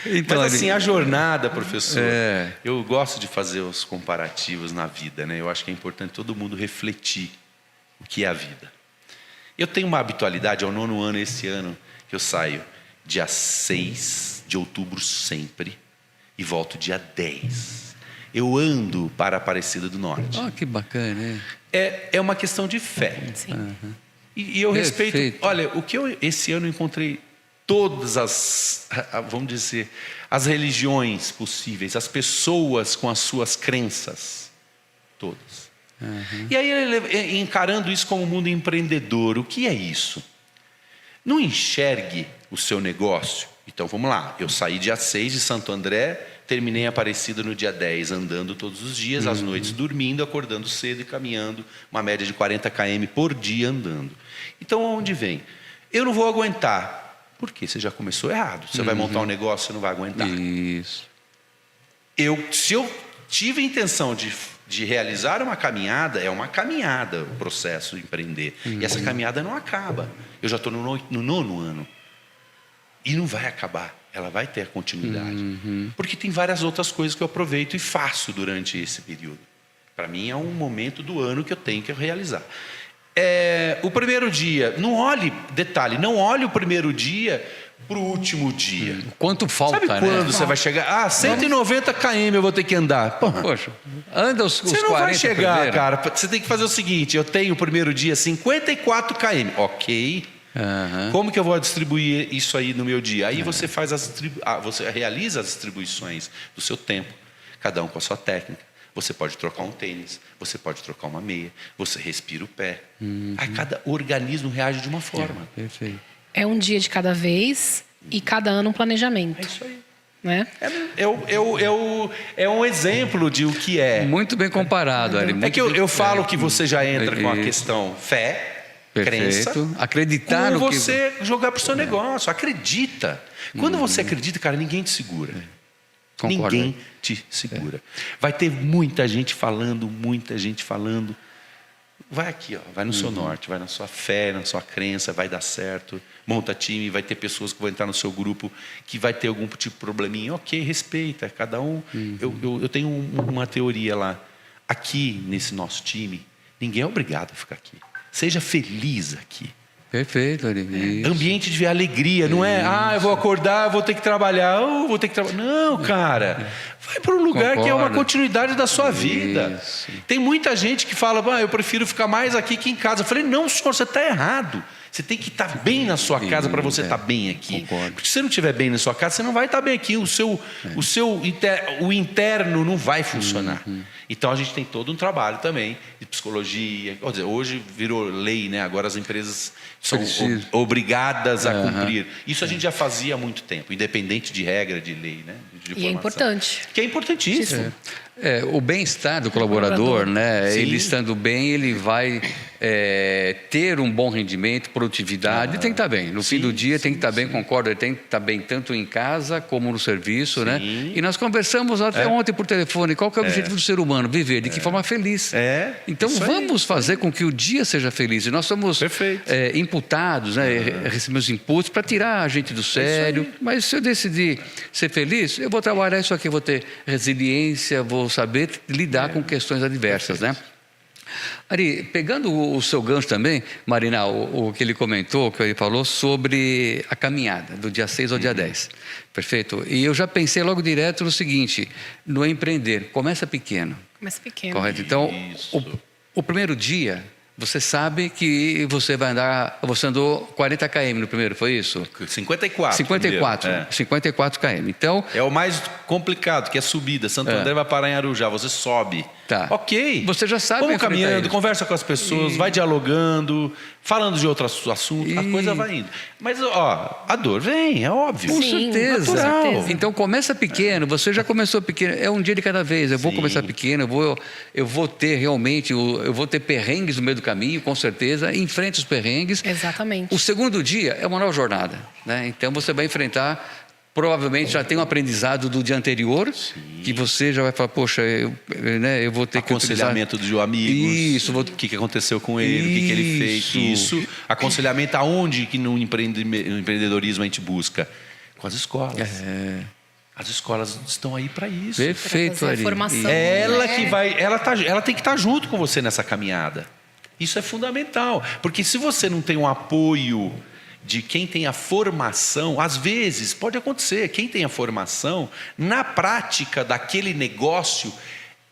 Então, mas assim, a jornada, professor, eu gosto de fazer os comparativos na vida, né? Eu acho que é importante todo mundo refletir o que é a vida. Eu tenho uma habitualidade, é o 9º ano esse ano, que eu saio dia 6 de outubro sempre, e volto dia 10. Eu ando para Aparecida do Norte. Oh, que bacana, né? É uma questão de fé. Sim. E eu respeito... Olha, o que eu esse ano encontrei todas as, vamos dizer, as religiões possíveis, as pessoas com as suas crenças, todas. E aí, encarando isso como mundo empreendedor, o que é isso? Não enxergue o seu negócio. Então, vamos lá. Eu saí dia 6 de Santo André, terminei em Aparecida no dia 10, andando todos os dias, às noites dormindo, acordando cedo e caminhando, uma média de 40 km por dia andando. Então, onde vem? Eu não vou aguentar. Por quê? Você já começou errado. Você vai montar um negócio, você não vai aguentar. Isso. Se eu tive a intenção de realizar uma caminhada, é uma caminhada o processo de empreender. E essa caminhada não acaba. Eu já estou no 9º ano. E não vai acabar, ela vai ter a continuidade. Porque tem várias outras coisas que eu aproveito e faço durante esse período. Para mim é um momento do ano que eu tenho que realizar. O primeiro dia, não olhe o primeiro dia para o último dia. Quanto falta, sabe quando você vai chegar? 190 km eu vou ter que andar. Poxa, anda os 40 Você não vai chegar, primeiro. cara. Você tem que fazer o seguinte, eu tenho o primeiro dia 54 km. Ok. Como que eu vou distribuir isso aí no meu dia? Aí você faz você realiza as distribuições do seu tempo, cada um com a sua técnica, Você pode trocar um tênis, você pode trocar uma meia, você respira o pé. Aí cada organismo reage de uma forma. Perfeito. É um dia de cada vez e cada ano um planejamento. É isso aí. Né? É um exemplo de o que é. Muito bem comparado, Ari. É que eu falo que você já entra com a questão fé, crença, acreditar com no que você jogar pro seu negócio. Acredita. Quando você acredita, cara, ninguém te segura. Concordo. Ninguém te segura. Vai ter muita gente falando. Vai aqui, ó, vai no seu norte, vai na sua fé, na sua crença, vai dar certo. Monta time, vai ter pessoas que vão entrar no seu grupo que vai ter algum tipo de probleminha. Ok, respeita, cada um. Eu tenho uma teoria lá. Aqui, nesse nosso time, ninguém é obrigado a ficar aqui. Seja feliz aqui. Perfeito, Ari. Isso. Ambiente de alegria, não é? Eu vou acordar, vou ter que trabalhar, vou ter que trabalhar. Não, cara. Vai para um lugar que é uma continuidade da sua vida. Isso. Tem muita gente que fala, eu prefiro ficar mais aqui que em casa. Eu falei, não, senhor, você está errado. Você tem que estar bem na sua casa para você estar bem aqui. Concordo. Porque se você não estiver bem na sua casa, você não vai estar bem aqui. O interno não vai funcionar. Então a gente tem todo um trabalho também de psicologia. Quer dizer, hoje virou lei, né? Agora as empresas são obrigadas a cumprir. Isso a gente já fazia há muito tempo, independente de regra, de lei, né? E é importante. Que é importantíssimo. O bem-estar do colaborador, né? Sim. Ele estando bem, ele vai ter um bom rendimento, produtividade, tem que estar bem. No fim do dia tem que estar bem, concordo, ele tem que estar bem tanto em casa como no serviço, né? E nós conversamos até ontem por telefone, qual que é o objetivo do ser humano? Viver, de que forma feliz. Então vamos fazer com que o dia seja feliz. E nós somos imputados, né? Recebemos inputs para tirar a gente do sério. Mas se eu decidir ser feliz, eu vou trabalhar isso aqui, eu vou ter resiliência, vou saber lidar com questões adversas, né? Ari, pegando o seu gancho também, Marina, o que ele comentou, que ele falou sobre a caminhada, do dia 6 ao dia 10. Perfeito? E eu já pensei logo direto no seguinte, no empreender, começa pequeno. Começa pequeno. Correto? Então, o primeiro dia, você sabe que você vai andar, você andou 40 km no primeiro, foi isso? 54. 54 km. Então, é o mais complicado, que é subida. Santo André vai parar em Arujá, você sobe. Tá. Ok. Você já sabe. Vamos caminhando, conversa com as pessoas, vai dialogando, falando de outros assuntos, a coisa vai indo. Mas, a dor vem, é óbvio. Com Sim, certeza. natural. Então começa pequeno, você já começou pequeno, é um dia de cada vez. Eu vou começar pequeno, eu vou ter realmente, eu vou ter perrengues no meio do caminho, com certeza, enfrente os perrengues. Exatamente. O segundo dia é uma nova jornada, né? Então você vai enfrentar. Provavelmente já tem um aprendizado do dia anterior, que você já vai falar, poxa, eu vou ter que utilizar... Aconselhamento de amigos, isso, o que aconteceu com ele, o que ele fez. Isso, aconselhamento aonde que no empreendedorismo a gente busca? Com as escolas. As escolas estão aí para isso. Perfeito, Ari. Formação. Ela que vai, ela tem que estar junto com você nessa caminhada. Isso é fundamental, porque se você não tem um apoio de quem tem a formação, às vezes pode acontecer, quem tem a formação, na prática daquele negócio,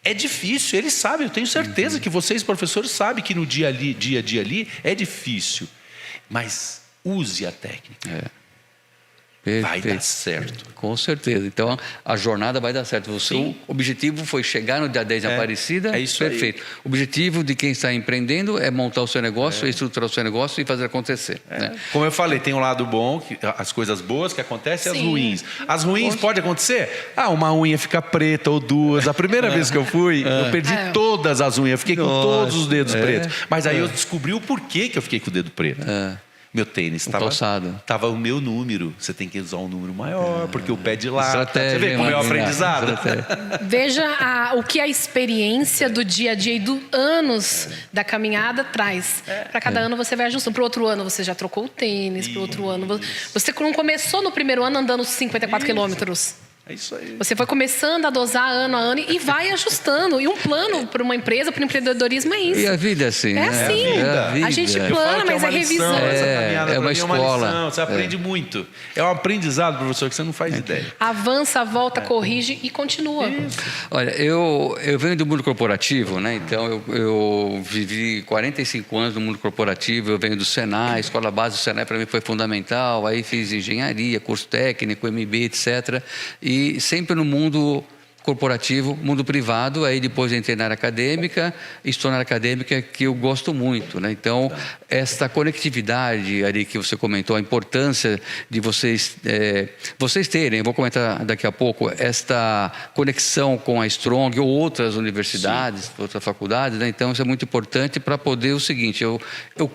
é difícil, eles sabem, eu tenho certeza que vocês, professores, sabem que no dia a dia ali é difícil, mas use a técnica. Vai dar certo. Com certeza. Então, a jornada vai dar certo. O seu objetivo foi chegar no dia 10 em Aparecida. É isso. Perfeito. Aí. O objetivo de quem está empreendendo é montar o seu negócio, estruturar o seu negócio e fazer acontecer. Né? Como eu falei, tem um lado bom, as coisas boas que acontecem e as ruins. As ruins pode acontecer? Uma unha fica preta ou duas. A primeira vez que eu fui, eu perdi todas as unhas. Eu fiquei com todos os dedos pretos. Mas aí eu descobri o porquê que eu fiquei com o dedo preto. Meu tênis estava o meu número. Você tem que usar um número maior, porque o pé de lá. Você vê como é o aprendizado? Veja o que a experiência do dia a dia e dos anos da caminhada traz. Para cada ano você vai ajustando. Para o outro ano você já trocou o tênis. Para o outro ano você não começou no primeiro ano andando 54 quilômetros. É isso aí. Você foi começando a dosar ano a ano e vai ajustando. E um plano para uma empresa, para o empreendedorismo é isso. E a vida é assim, né? Assim. A gente plana, mas é revisão. É uma escola. Lição, você aprende muito. É um aprendizado, professor, que você não faz ideia. Avança, volta, corrige e continua. Isso. Olha, eu venho do mundo corporativo, né? Então eu vivi 45 anos no mundo corporativo. Eu venho do Senai, escola base do Senai para mim foi fundamental. Aí fiz engenharia, curso técnico, MBA, etc. E sempre no mundo corporativo, mundo privado, aí depois entrei na área acadêmica, estou na área acadêmica que eu gosto muito, né? Então, esta conectividade ali que você comentou, a importância de vocês terem, eu vou comentar daqui a pouco, esta conexão com a Strong ou outras universidades, outras faculdades, né? Então, isso é muito importante para poder o seguinte, eu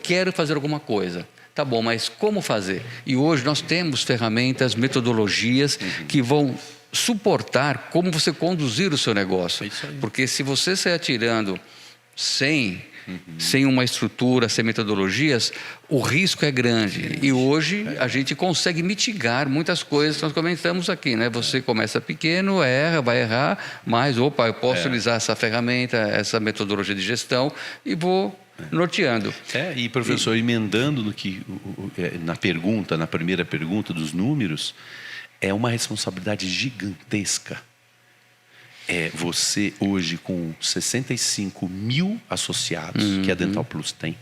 quero fazer alguma coisa. Tá bom, mas como fazer? E hoje nós temos ferramentas, metodologias que vão suportar como você conduzir o seu negócio. É isso aí. Porque se você sair atirando sem uma estrutura, sem metodologias, o risco é grande. E hoje a gente consegue mitigar muitas coisas que nós comentamos aqui, né? Você começa pequeno, erra, vai errar, mas, opa, eu posso utilizar essa ferramenta, essa metodologia de gestão e vou norteando. E professor, emendando no que, na primeira pergunta dos números, é uma responsabilidade gigantesca. Você hoje com 65 mil associados, que a Dental Plus tem,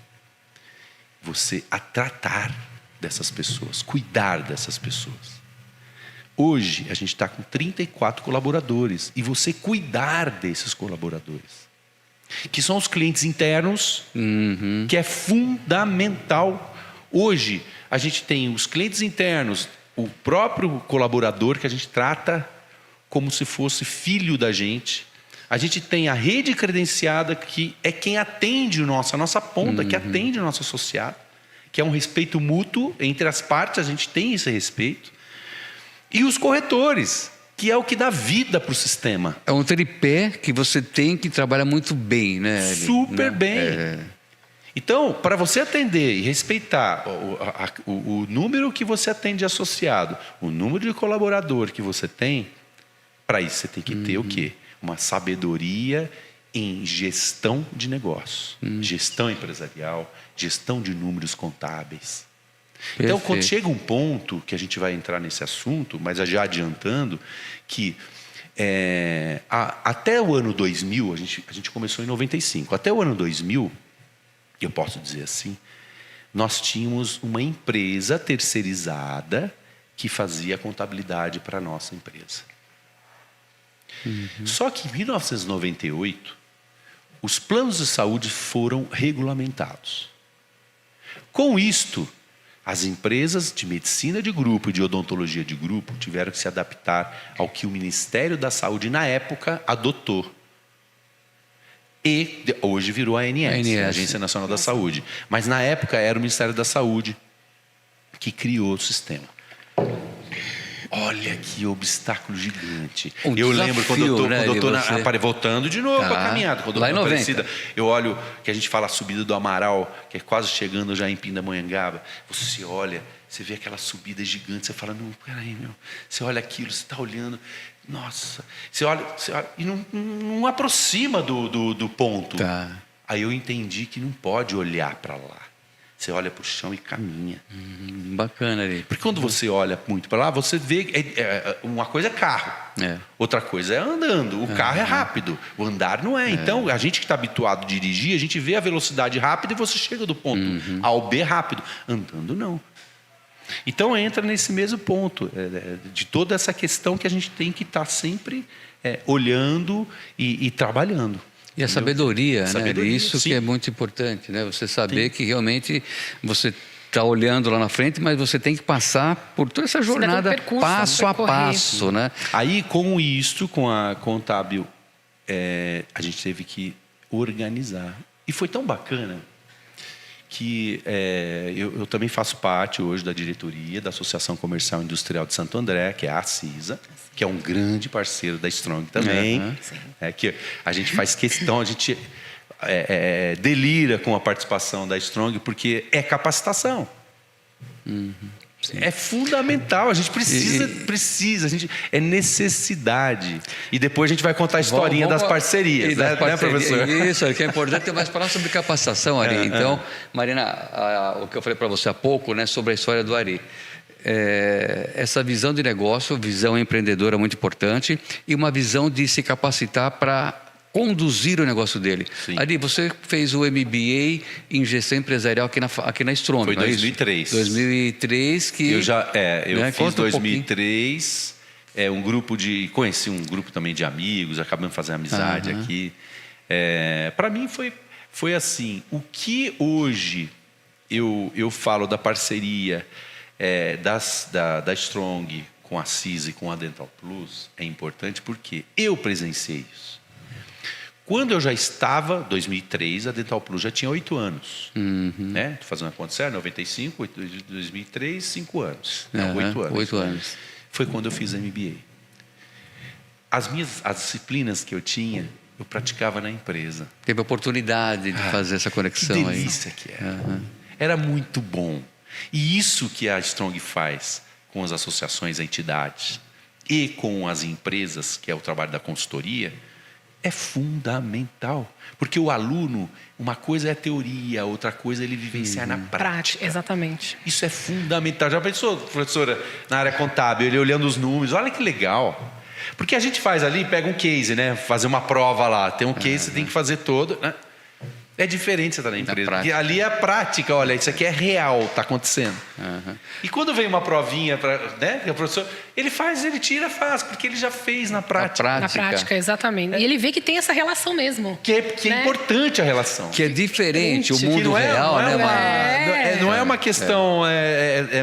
você a tratar dessas pessoas, cuidar dessas pessoas. Hoje a gente está com 34 colaboradores e você cuidar desses colaboradores, que são os clientes internos, que é fundamental. Hoje a gente tem os clientes internos, o próprio colaborador que a gente trata como se fosse filho da gente. A gente tem a rede credenciada, que é quem atende a nossa ponta, que atende o nosso associado, que é um respeito mútuo entre as partes, a gente tem esse respeito. E os corretores, que é o que dá vida para o sistema. É um tripé que você tem que trabalhar muito bem, né? Super bem. Então, para você atender e respeitar o número que você atende associado, o número de colaborador que você tem, para isso você tem que ter o quê? Uma sabedoria em gestão de negócio, gestão empresarial, gestão de números contábeis. Então, quando chega um ponto que a gente vai entrar nesse assunto, mas já adiantando, que até o ano 2000, a gente começou em 95, até o ano 2000, eu posso dizer assim, nós tínhamos uma empresa terceirizada que fazia a contabilidade para a nossa empresa. Só que em 1998, os planos de saúde foram regulamentados. Com isto, as empresas de medicina de grupo e de odontologia de grupo tiveram que se adaptar ao que o Ministério da Saúde, na época, adotou. E hoje virou a ANS, a Agência Nacional da Saúde. Mas na época era o Ministério da Saúde que criou o sistema. Olha que obstáculo gigante. Eu lembro quando o doutor voltando de novo para a caminhada, quando lá em 90. Aparecida, eu olho que a gente fala a subida do Amaral, que é quase chegando já em Pindamonhangaba. Você olha, você vê aquela subida gigante, você fala, não, peraí, meu. Você olha aquilo, você está olhando, nossa. Você olha e não aproxima do ponto. Aí eu entendi que não pode olhar para lá. Você olha para o chão e caminha. Bacana ali. Porque quando você olha muito para lá, você vê... uma coisa é carro. Outra coisa é andando. O carro é rápido. O andar não é. Então, a gente que está habituado a dirigir, a gente vê a velocidade rápida e você chega do ponto A ao B rápido. Andando, não. Então, entra nesse mesmo ponto. De toda essa questão que a gente tem que estar sempre olhando e trabalhando. E a sabedoria, né? Isso que é muito importante, né? Você saber que realmente você está olhando lá na frente, mas você tem que passar por toda essa jornada passo a passo, né? Aí, com a contábil, a gente teve que organizar. E foi tão bacana que eu também faço parte hoje da diretoria da Associação Comercial e Industrial de Santo André, que é a ACISA, que é um grande parceiro da Strong também. Que a gente faz questão, a gente delira com a participação da Strong, porque é capacitação. É fundamental, a gente precisa, é necessidade. E depois a gente vai contar a historinha das parcerias, né, professor? Isso, que é importante, mas falar sobre capacitação, Ari. Então, Marina, o que eu falei para você há pouco, né, sobre a história do Ari. Essa visão de negócio, visão empreendedora muito importante, e uma visão de se capacitar para conduzir o negócio dele. Ari, você fez o MBA em gestão empresarial aqui na Strong. Foi em 2003. 2003 que... Eu fiz 2003, Conheci um grupo também de amigos, acabamos fazendo amizade aqui. Para mim foi assim, o que hoje eu falo da parceria da Strong com a CIS e com a Dental Plus é importante porque eu presenciei isso. Quando eu já estava, 2003, a Dental Plus já tinha 8 anos. Né? Estou fazendo a conta certa, 95, 2003, 5 anos. 8 anos. 8 anos. Foi quando eu fiz a MBA. As disciplinas que eu tinha, eu praticava na empresa. Teve a oportunidade de fazer essa conexão que aí. delícia que era. Era muito bom. E isso que a Strong faz com as associações, entidades e com as empresas, que é o trabalho da consultoria, é fundamental. Porque o aluno, uma coisa é a teoria, outra coisa é ele vivenciar na prática. Exatamente. Isso é fundamental. Já pensou, professora, na área contábil, ele olhando os números, olha que legal. Porque a gente faz ali, pega um case, né? Fazer uma prova lá, tem um case, você tem que fazer todo, né? É diferente você estar na empresa, porque ali é a prática, olha, isso aqui é real, está acontecendo. E quando vem uma provinha, né, que o professor, ele tira, faz, porque ele já fez na prática. Na prática, exatamente. E ele vê que tem essa relação mesmo. Que é importante a relação. Que é diferente, o mundo real, né? Não é uma questão,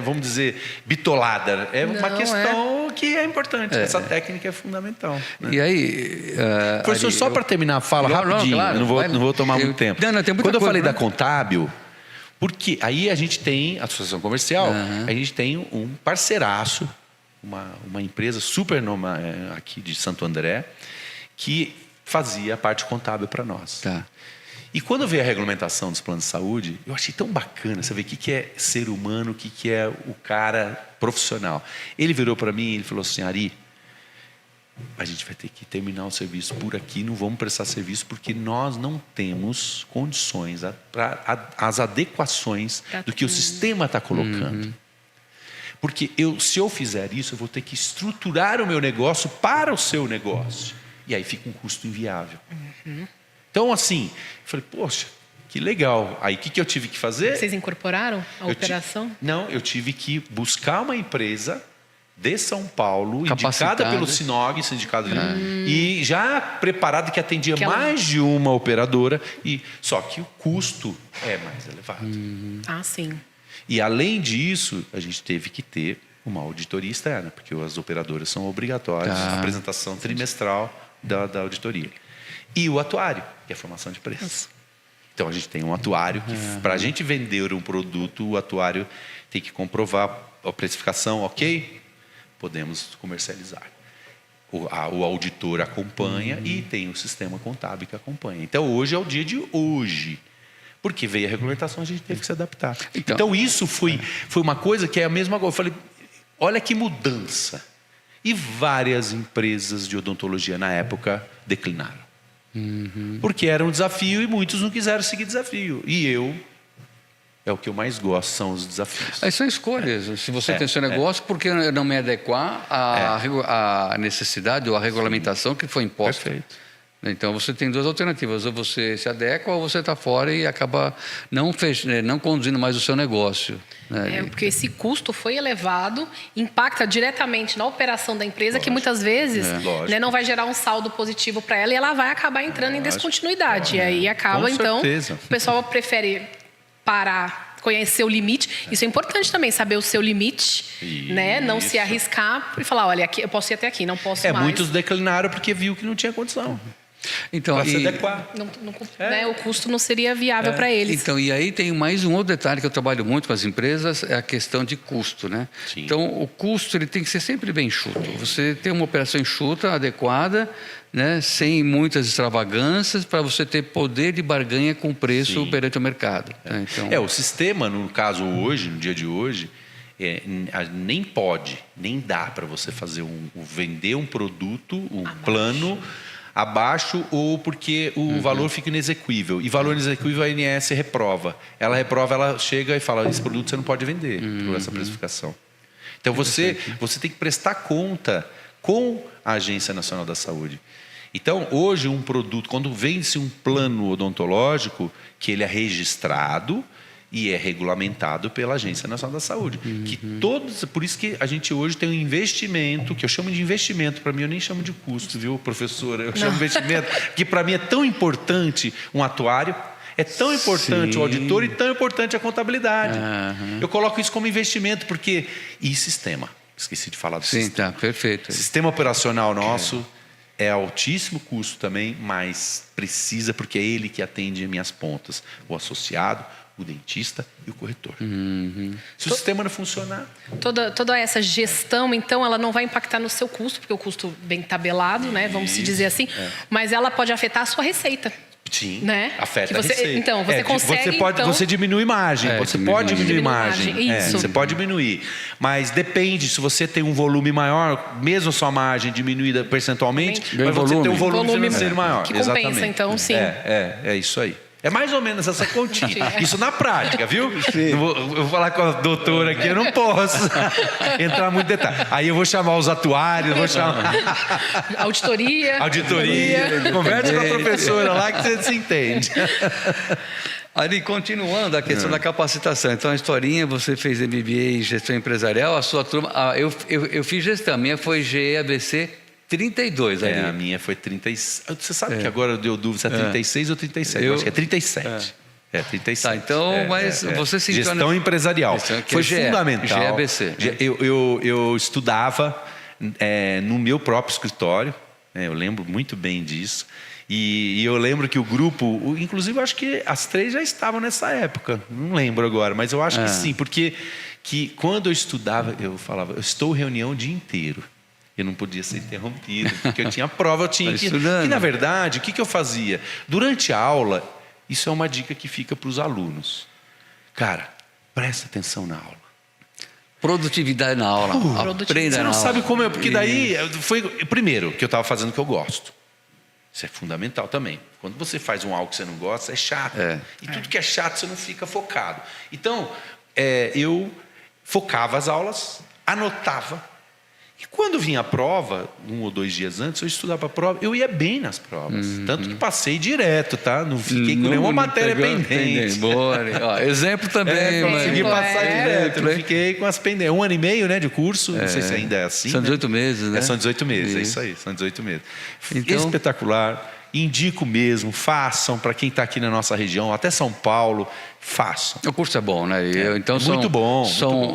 vamos dizer, bitolada. É uma questão que é importante. Essa técnica é fundamental. Né? E aí... professor, só para terminar a fala, rapidinho, claro, não vou tomar muito tempo. Quando eu falei da contábil, porque aí a gente tem a associação comercial, a gente tem um parceiraço, uma empresa super aqui de Santo André, que fazia a parte contábil para nós. Tá. E quando veio a regulamentação dos planos de saúde, eu achei tão bacana saber o que é ser humano, o que é o cara profissional. Ele virou para mim e ele falou assim, Ari, a gente vai ter que terminar o serviço por aqui, não vamos prestar serviço porque nós não temos condições para as adequações do que o sistema está colocando. Porque se eu fizer isso, eu vou ter que estruturar o meu negócio para o seu negócio. E aí fica um custo inviável. Então, assim, eu falei, poxa, que legal. Aí o que eu tive que fazer? Vocês incorporaram a operação? Não, eu tive que buscar uma empresa de São Paulo, indicada pelo SINOG, Sindicato de e já preparada que atendia mais de uma operadora, só que o custo é mais elevado. Sim. E além disso, a gente teve que ter uma auditoria externa, porque as operadoras são obrigatórias, a apresentação trimestral da auditoria. E o atuário, que é a formação de preços. Então a gente tem um atuário que, para a gente vender um produto, o atuário tem que comprovar a precificação, ok? Podemos comercializar. O auditor acompanha e tem o sistema contábil que acompanha. Então, hoje é o dia de hoje. Porque veio a regulamentação, a gente teve que se adaptar. Então isso foi uma coisa que é a mesma coisa. Eu falei, olha que mudança. E várias empresas de odontologia, na época, declinaram. Porque era um desafio e muitos não quiseram seguir desafio. E o que eu mais gosto, são os desafios. Aí são escolhas. Se você tem seu negócio, por que não me adequar à necessidade ou à regulamentação que foi imposta? Perfeito. Então você tem duas alternativas: ou você se adequa ou você está fora e acaba não conduzindo mais o seu negócio. Né? Porque esse custo foi elevado, impacta diretamente na operação da empresa, que muitas vezes não vai gerar um saldo positivo para ela e ela vai acabar entrando em descontinuidade. E aí acaba, então, o pessoal prefere parar, conhecer o limite. Isso é importante também, saber o seu limite, né? Não se arriscar e falar, olha, aqui, eu posso ir até aqui, não posso mais. Muitos declinaram porque viu que não tinha condição. Então, para se adequar. Né, o custo não seria viável para eles. Então, e aí tem mais um outro detalhe que eu trabalho muito com as empresas, é a questão de custo, né? Sim. Então, o custo ele tem que ser sempre bem enxuto. Você tem uma operação enxuta, adequada, né, sem muitas extravagâncias, para você ter poder de barganha com o preço perante o mercado. Né? Então, o sistema, no caso hoje, no dia de hoje, nem dá para você vender um produto, um plano abaixo, ou porque o valor fica inexequível. E valor inexequível a ANS reprova. Ela reprova, ela chega e fala, esse produto você não pode vender por essa precificação. Então você tem que prestar conta com a Agência Nacional da Saúde. Então, hoje, um produto, quando vende-se um plano odontológico, que ele é registrado e é regulamentado pela Agência Nacional da Saúde. Que todos, por isso que a gente hoje tem um investimento, que eu chamo de investimento, para mim eu nem chamo de custo, viu, professora? Eu chamo de investimento, que para mim é tão importante um atuário, é tão importante o auditor e tão importante a contabilidade. Eu coloco isso como investimento, porque... E sistema? Esqueci de falar do sistema. Tá, perfeito. O sistema operacional nosso é altíssimo custo também, mas precisa, porque é ele que atende as minhas pontas. O associado, o dentista e o corretor. Se o sistema não funcionar... Toda essa gestão, então, ela não vai impactar no seu custo, porque o custo bem tabelado, né? Vamos se dizer assim. Mas ela pode afetar a sua receita. Sim, né? afeta a receita. Então, você consegue... Você diminui margem. Você pode diminuir margem. Isso. Você pode diminuir. Mas depende, se você tem um volume maior, mesmo sua margem diminuída percentualmente, mas você tem um volume financeiro maior. Que compensa, exatamente. Então, sim. É isso aí. É mais ou menos essa continha. Isso na prática, viu? Eu vou falar com a doutora aqui, eu não posso entrar muito em detalhe. Aí eu vou chamar os atuários, vou chamar... Auditoria. Conversa com a professora lá que você se entende. Ari, continuando a questão da capacitação. Então, a historinha, você fez MBA em gestão empresarial, a sua turma... eu fiz gestão, a minha foi GEABC 32, Ari. A minha foi 36. Você sabe que agora deu dúvida se é 36 ou 37. Eu acho que é 37. É 37. Tá, então, mas você se gestão empresarial. Foi fundamental. GEABC. Eu estudava no meu próprio escritório. Eu lembro muito bem disso. E eu lembro que o grupo, inclusive eu acho que as 3 já estavam nessa época. Não lembro agora, mas eu acho que sim. Porque quando eu estudava, eu falava, eu estou em reunião o dia inteiro. Eu não podia ser interrompido, porque eu tinha prova, eu tinha que... E, na verdade, o que eu fazia? Durante a aula, isso é uma dica que fica para os alunos. Cara, presta atenção na aula. Produtividade na aula. Aprenda você na não aula. sabe como é, porque daí foi... Primeiro, que eu estava fazendo o que eu gosto. Isso é fundamental também. Quando você faz algo que você não gosta, é chato. E tudo que é chato, você não fica focado. Então, eu focava as aulas, anotava. E quando vinha a prova, 1 ou 2 dias antes, eu estudava para a prova, eu ia bem nas provas. Tanto que passei direto, tá? Não fiquei com nenhuma matéria pendente. Boa, exemplo também. Consegui passar direto, não fiquei com as pendentes. 1 ano e meio, né, de curso, não sei se ainda é assim. São 18 meses, né? São 18 meses, é isso aí, são 18 meses. Então, espetacular. Indico mesmo, façam para quem está aqui na nossa região, até São Paulo, façam. O curso é bom, né? Então, muito bom.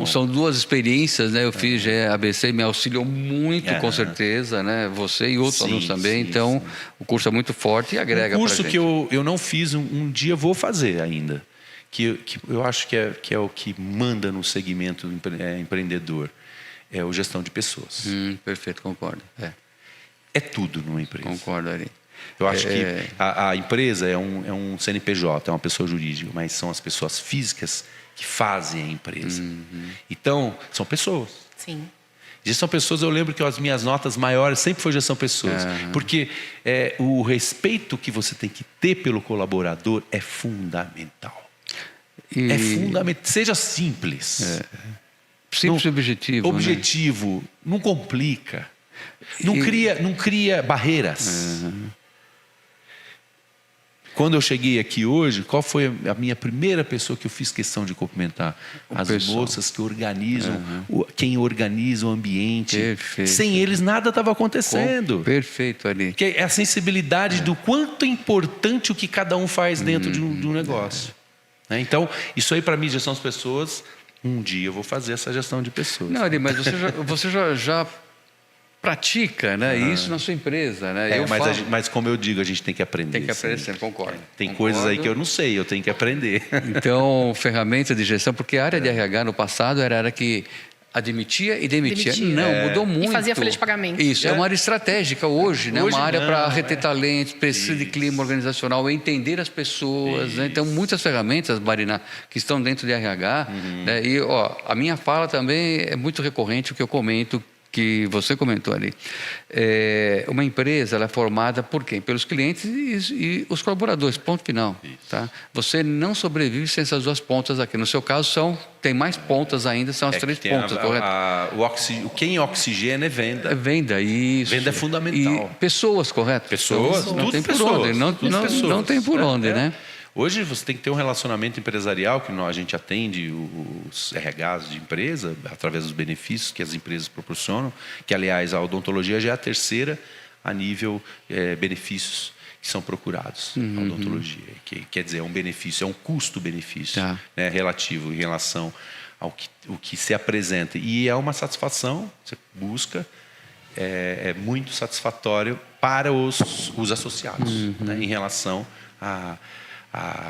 São 2 experiências, né? Eu fiz ABC, me auxiliou muito, com certeza, né? Você e outros alunos também. Então, o curso é muito forte e agrega para a gente. Um curso que eu não fiz, um dia vou fazer ainda, que eu acho que é o que manda no segmento empreendedor, é o gestão de pessoas. Perfeito, concordo. É tudo numa empresa. Concordo, Ari. Eu acho que a empresa é um CNPJ, é uma pessoa jurídica, mas são as pessoas físicas que fazem a empresa. Então, são pessoas. Sim. Gestão pessoas, eu lembro que as minhas notas maiores sempre foi gestão pessoas. Porque o respeito que você tem que ter pelo colaborador é fundamental. É fundamental. Seja simples. Simples e objetivo. Objetivo. Né? Não complica. Não cria barreiras. Quando eu cheguei aqui hoje, qual foi a minha primeira pessoa que eu fiz questão de cumprimentar? As moças que organizam, quem organiza o ambiente. Perfeito. Sem eles nada estava acontecendo. Perfeito, Ali. Que é a sensibilidade do quanto é importante o que cada um faz dentro de um negócio. Então, isso aí para mim, gestão das pessoas, um dia eu vou fazer essa gestão de pessoas. Não, Ali, mas você já pratica, né? Isso na sua empresa, né? Mas como eu digo, a gente tem que aprender. Tem que aprender, sempre concordo. Tem coisas aí que eu não sei, eu tenho que aprender. Então, ferramentas de gestão, porque a área de RH no passado era a área que admitia e demitia. Não, mudou muito. E fazia folha de pagamento. Isso, é uma área estratégica hoje, né? Uma área para reter talentos, precisa de clima organizacional, entender as pessoas, né? Então, muitas ferramentas, Marina, que estão dentro de RH, né? E a minha fala também é muito recorrente, o que eu comento, que você comentou ali. Uma empresa ela é formada por quem? Pelos clientes e os colaboradores, ponto final. Tá? Você não sobrevive sem essas 2 pontas aqui. No seu caso, tem mais pontas ainda, são as 3 pontas, correto? Quem oxigena é venda. É venda, isso. Venda é fundamental. E pessoas, correto? Pessoas, não tem por onde. Não tem por onde, né? Hoje você tem que ter um relacionamento empresarial, que a gente atende os RHs de empresa, através dos benefícios que as empresas proporcionam, que, aliás, a odontologia já é a terceira a nível benefícios que são procurados. A odontologia, que quer dizer, é um benefício, é um custo-benefício, né, relativo em relação ao que se apresenta. E é uma satisfação, você busca, é muito satisfatório para os associados, né, em relação à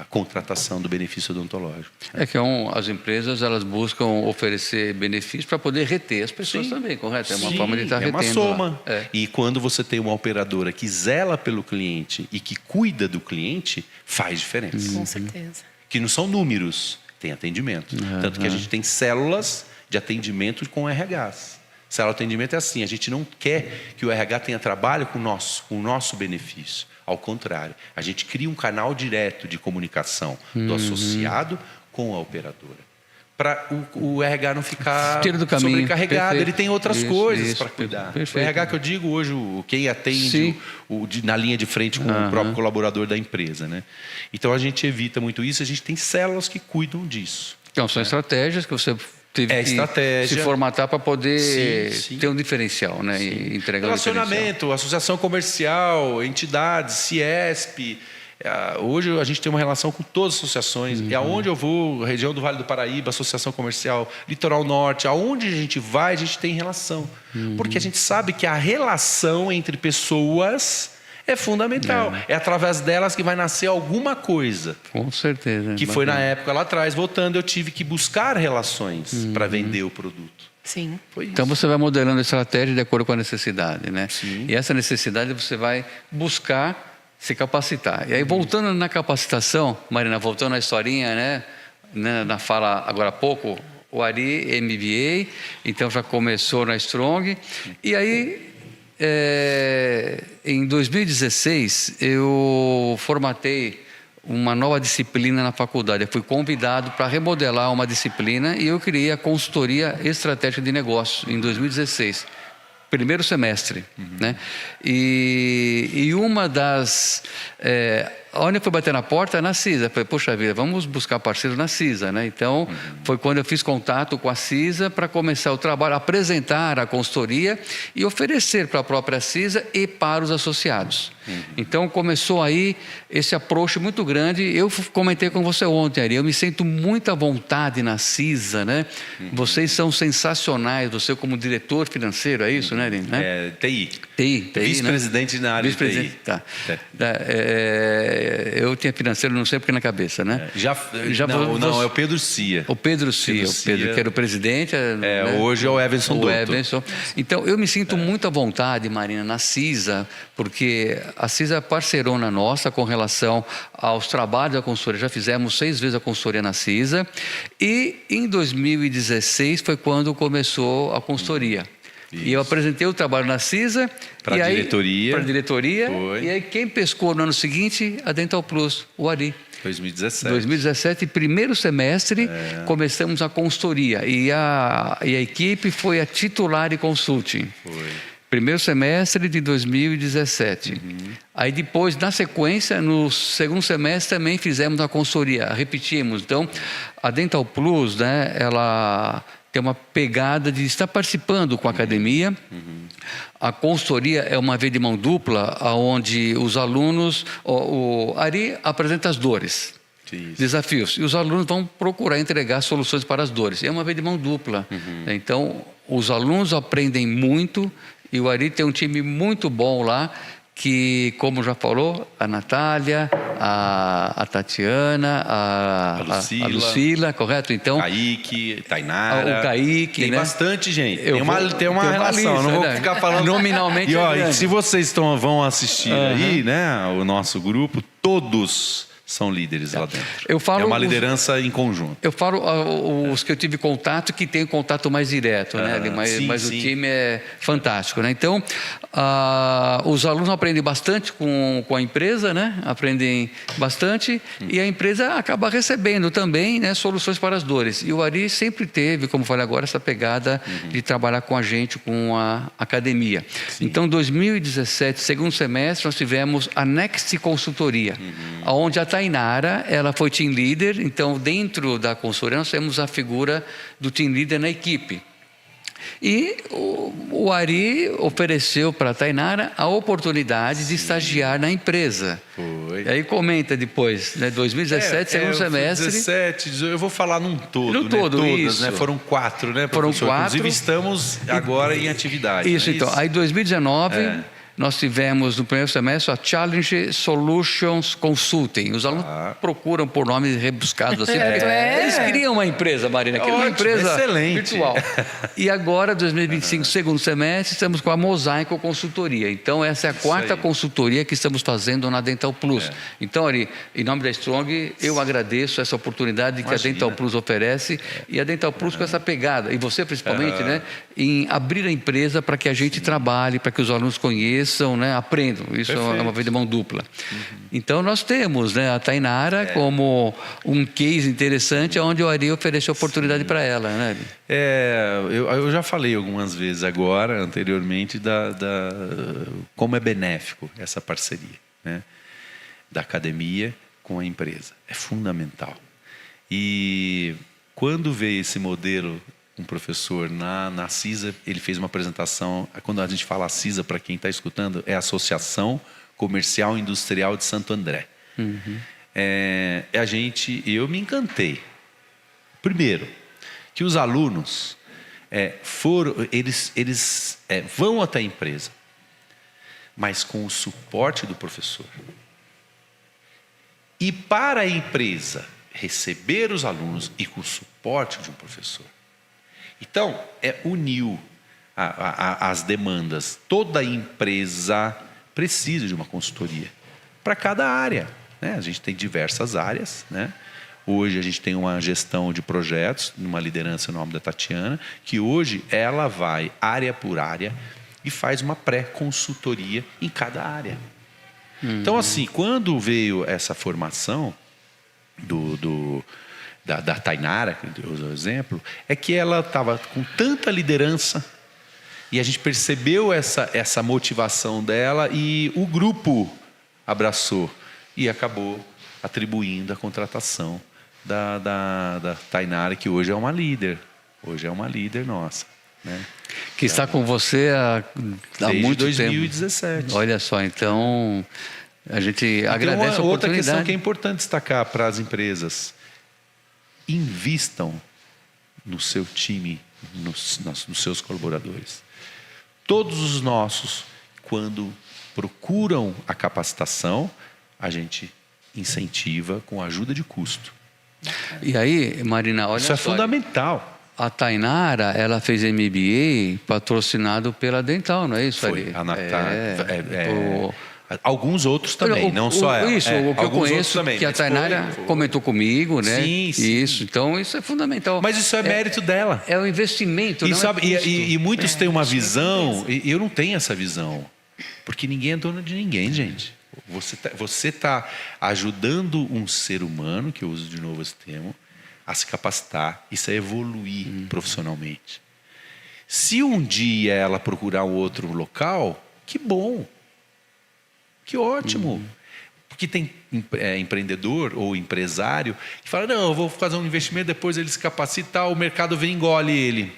contratação do benefício odontológico. É que as empresas, elas buscam oferecer benefícios para poder reter as pessoas também, correto? É uma forma de estar retendo. É uma soma. E quando você tem uma operadora que zela pelo cliente e que cuida do cliente, faz diferença. Com certeza. Que não são números, tem atendimento. Tanto que a gente tem células de atendimento com RHs. Célula de atendimento é assim, a gente não quer que o RH tenha trabalho com o nosso benefício. Ao contrário, a gente cria um canal direto de comunicação do associado com a operadora. Para o RH não ficar sobrecarregado. Perfeito. Ele tem outras coisas para cuidar. Perfeito. O RH que eu digo hoje, quem atende na linha de frente com o próprio colaborador da empresa. Né? Então a gente evita muito isso, a gente tem células que cuidam disso. Então são estratégias que você teve que se formatar para poder ter um diferencial, né? E entregar relacionamento, associação comercial, entidades, Ciesp. Hoje a gente tem uma relação com todas as associações. E aonde eu vou, região do Vale do Paraíba, associação comercial, Litoral Norte, aonde a gente vai, a gente tem relação. Porque a gente sabe que a relação entre pessoas é fundamental. É através delas que vai nascer alguma coisa. Com certeza. Que foi na época lá atrás, voltando, eu tive que buscar relações para vender o produto. Sim. Foi isso. Então você vai modelando a estratégia de acordo com a necessidade, né? Sim. E essa necessidade você vai buscar se capacitar. E aí, voltando na capacitação, Marina, voltando à historinha, né? Na fala agora há pouco, o Ari, MBA, então já começou na Strong. E aí, em 2016, eu formatei uma nova disciplina na faculdade. Eu fui convidado para remodelar uma disciplina e eu criei a consultoria estratégica de negócios em 2016. Primeiro semestre, né? E uma das... onde eu fui bater na porta? Na CISA. Falei, poxa vida, vamos buscar parceiros na CISA, né? Então, foi quando eu fiz contato com a CISA para começar o trabalho, apresentar a consultoria e oferecer para a própria CISA e para os associados. Então, começou aí esse approach muito grande. Eu comentei com você ontem, Ari, eu me sinto muito à vontade na CISA, né? Vocês são sensacionais, você como diretor financeiro, é isso, né, Ari? TI. Vice-presidente, né? Na área de TI. Tá. Eu tinha financeiro, não sei porque na cabeça, né? Não, é o Pedro Cia. O Pedro Cia, que era o presidente. Né? Hoje é o Evanson Doutor. Então, eu me sinto muito à vontade, Marina, na CISA, porque a CISA é parceirona nossa com relação aos trabalhos da consultoria. Já fizemos 6 vezes a consultoria na CISA. E em 2016 foi quando começou a consultoria. Isso. E eu apresentei o trabalho na CISA. Para a diretoria. Foi. E aí quem pescou no ano seguinte? A Dental Plus, o Ari. 2017, primeiro semestre, começamos a consultoria. E a equipe foi a titular de consulting. Foi. Primeiro semestre de 2017. Aí depois, na sequência, no segundo semestre também fizemos a consultoria, repetimos. Então, a Dental Plus, né, ela tem uma pegada de estar participando com a academia. A consultoria é uma via de mão dupla, onde os alunos... O Ari apresenta as dores, desafios, e os alunos vão procurar entregar soluções para as dores. É uma via de mão dupla. Então, os alunos aprendem muito, e o Ari tem um time muito bom lá, que, como já falou, a Natália, a Tatiana, a Lucila, correto? Então, Kaique, Tainara. O Kaique, tem né? bastante gente. Tem uma relação, lista, não vou ficar falando. Nominalmente. E se vocês vão assistir aí, né, o nosso grupo, todos são líderes lá dentro. É uma liderança em conjunto. Eu falo os que eu tive contato, que tem contato mais direto, né? Mas o time é fantástico, né? Então, os alunos aprendem bastante com a empresa, né? Aprendem bastante e a empresa acaba recebendo também, né, soluções para as dores. E o Ari sempre teve, como falei agora, essa pegada de trabalhar com a gente, com a academia. Então, 2017, segundo semestre, nós tivemos a Next Consultoria, onde a Tainara, ela foi team leader, então dentro da consultoria nós temos a figura do team leader na equipe. E o Ari ofereceu para a Tainara a oportunidade de estagiar na empresa. Foi. E aí comenta depois, né, 2017, segundo semestre. 17, eu vou falar num todo, No né? todo, Todas, isso. né? Foram 4, né, Foram professor? 4. Inclusive estamos agora em atividade. Isso, não é então. Aí, 2019, nós tivemos no primeiro semestre a Challenge Solutions Consulting. Os alunos procuram por nomes rebuscados assim, porque eles criam uma empresa, Marina, que é uma Ótimo, empresa excelente. virtual. E agora, 2025, segundo semestre, estamos com a Mosaico Consultoria. Então, essa é a quarta consultoria que estamos fazendo na Dental Plus. Então, Ari, em nome da Strong, eu agradeço essa oportunidade que a Dental Plus oferece e a Dental Plus com essa pegada, e você principalmente, né, em abrir a empresa para que a gente trabalhe, para que os alunos conheçam, né, aprendam. Isso é uma via de mão dupla. Então, nós temos, né, a Tainara como um case interessante, onde o Ari ofereceu oportunidade para ela. Né? Eu já falei algumas vezes agora, anteriormente, como é benéfico essa parceria, né, da academia com a empresa. É fundamental. E quando veio esse modelo, um professor na CISA, ele fez uma apresentação. Quando a gente fala CISA, para quem está escutando, é a Associação Comercial e Industrial de Santo André. Eu me encantei. Primeiro, que os alunos vão até a empresa, mas com o suporte do professor. E para a empresa receber os alunos e com o suporte de um professor. Então, uniu as demandas. Toda empresa precisa de uma consultoria para cada área, né? A gente tem diversas áreas, né? Hoje a gente tem uma gestão de projetos, uma liderança no nome da Tatiana, que hoje ela vai área por área e faz uma pré-consultoria em cada área. Então, assim, quando veio essa formação da Tainara, que eu uso o exemplo, é que ela estava com tanta liderança e a gente percebeu essa motivação dela e o grupo abraçou e acabou atribuindo a contratação da Tainara, que hoje é uma líder. Hoje é uma líder nossa. Né? Que está com você há muito 2017. tempo. Olha só, então a gente agradece a oportunidade. Outra questão que é importante destacar para as empresas: invistam no seu time, nos seus colaboradores. Todos os nossos, quando procuram a capacitação, a gente incentiva com ajuda de custo. E aí, Marina, olha só. Isso é fundamental. A Tainara, ela fez MBA patrocinado pela Dental, não é isso? Foi. Ali? A alguns outros também, não só ela. Isso, o que eu conheço, também, que a Tainara comentou comigo, né? Sim. Isso, então isso é fundamental. Mas isso é mérito dela. É o investimento, e não sabe, é custo. E muitos têm uma visão, e eu não tenho essa visão, porque ninguém é dono de ninguém, gente. Você tá ajudando um ser humano, que eu uso de novo esse termo, a se capacitar, isso é evoluir profissionalmente. Se um dia ela procurar um outro local, que bom. Que ótimo. Porque tem empreendedor ou empresário que fala, não, eu vou fazer um investimento, depois ele se capacita, o mercado vem e engole ele.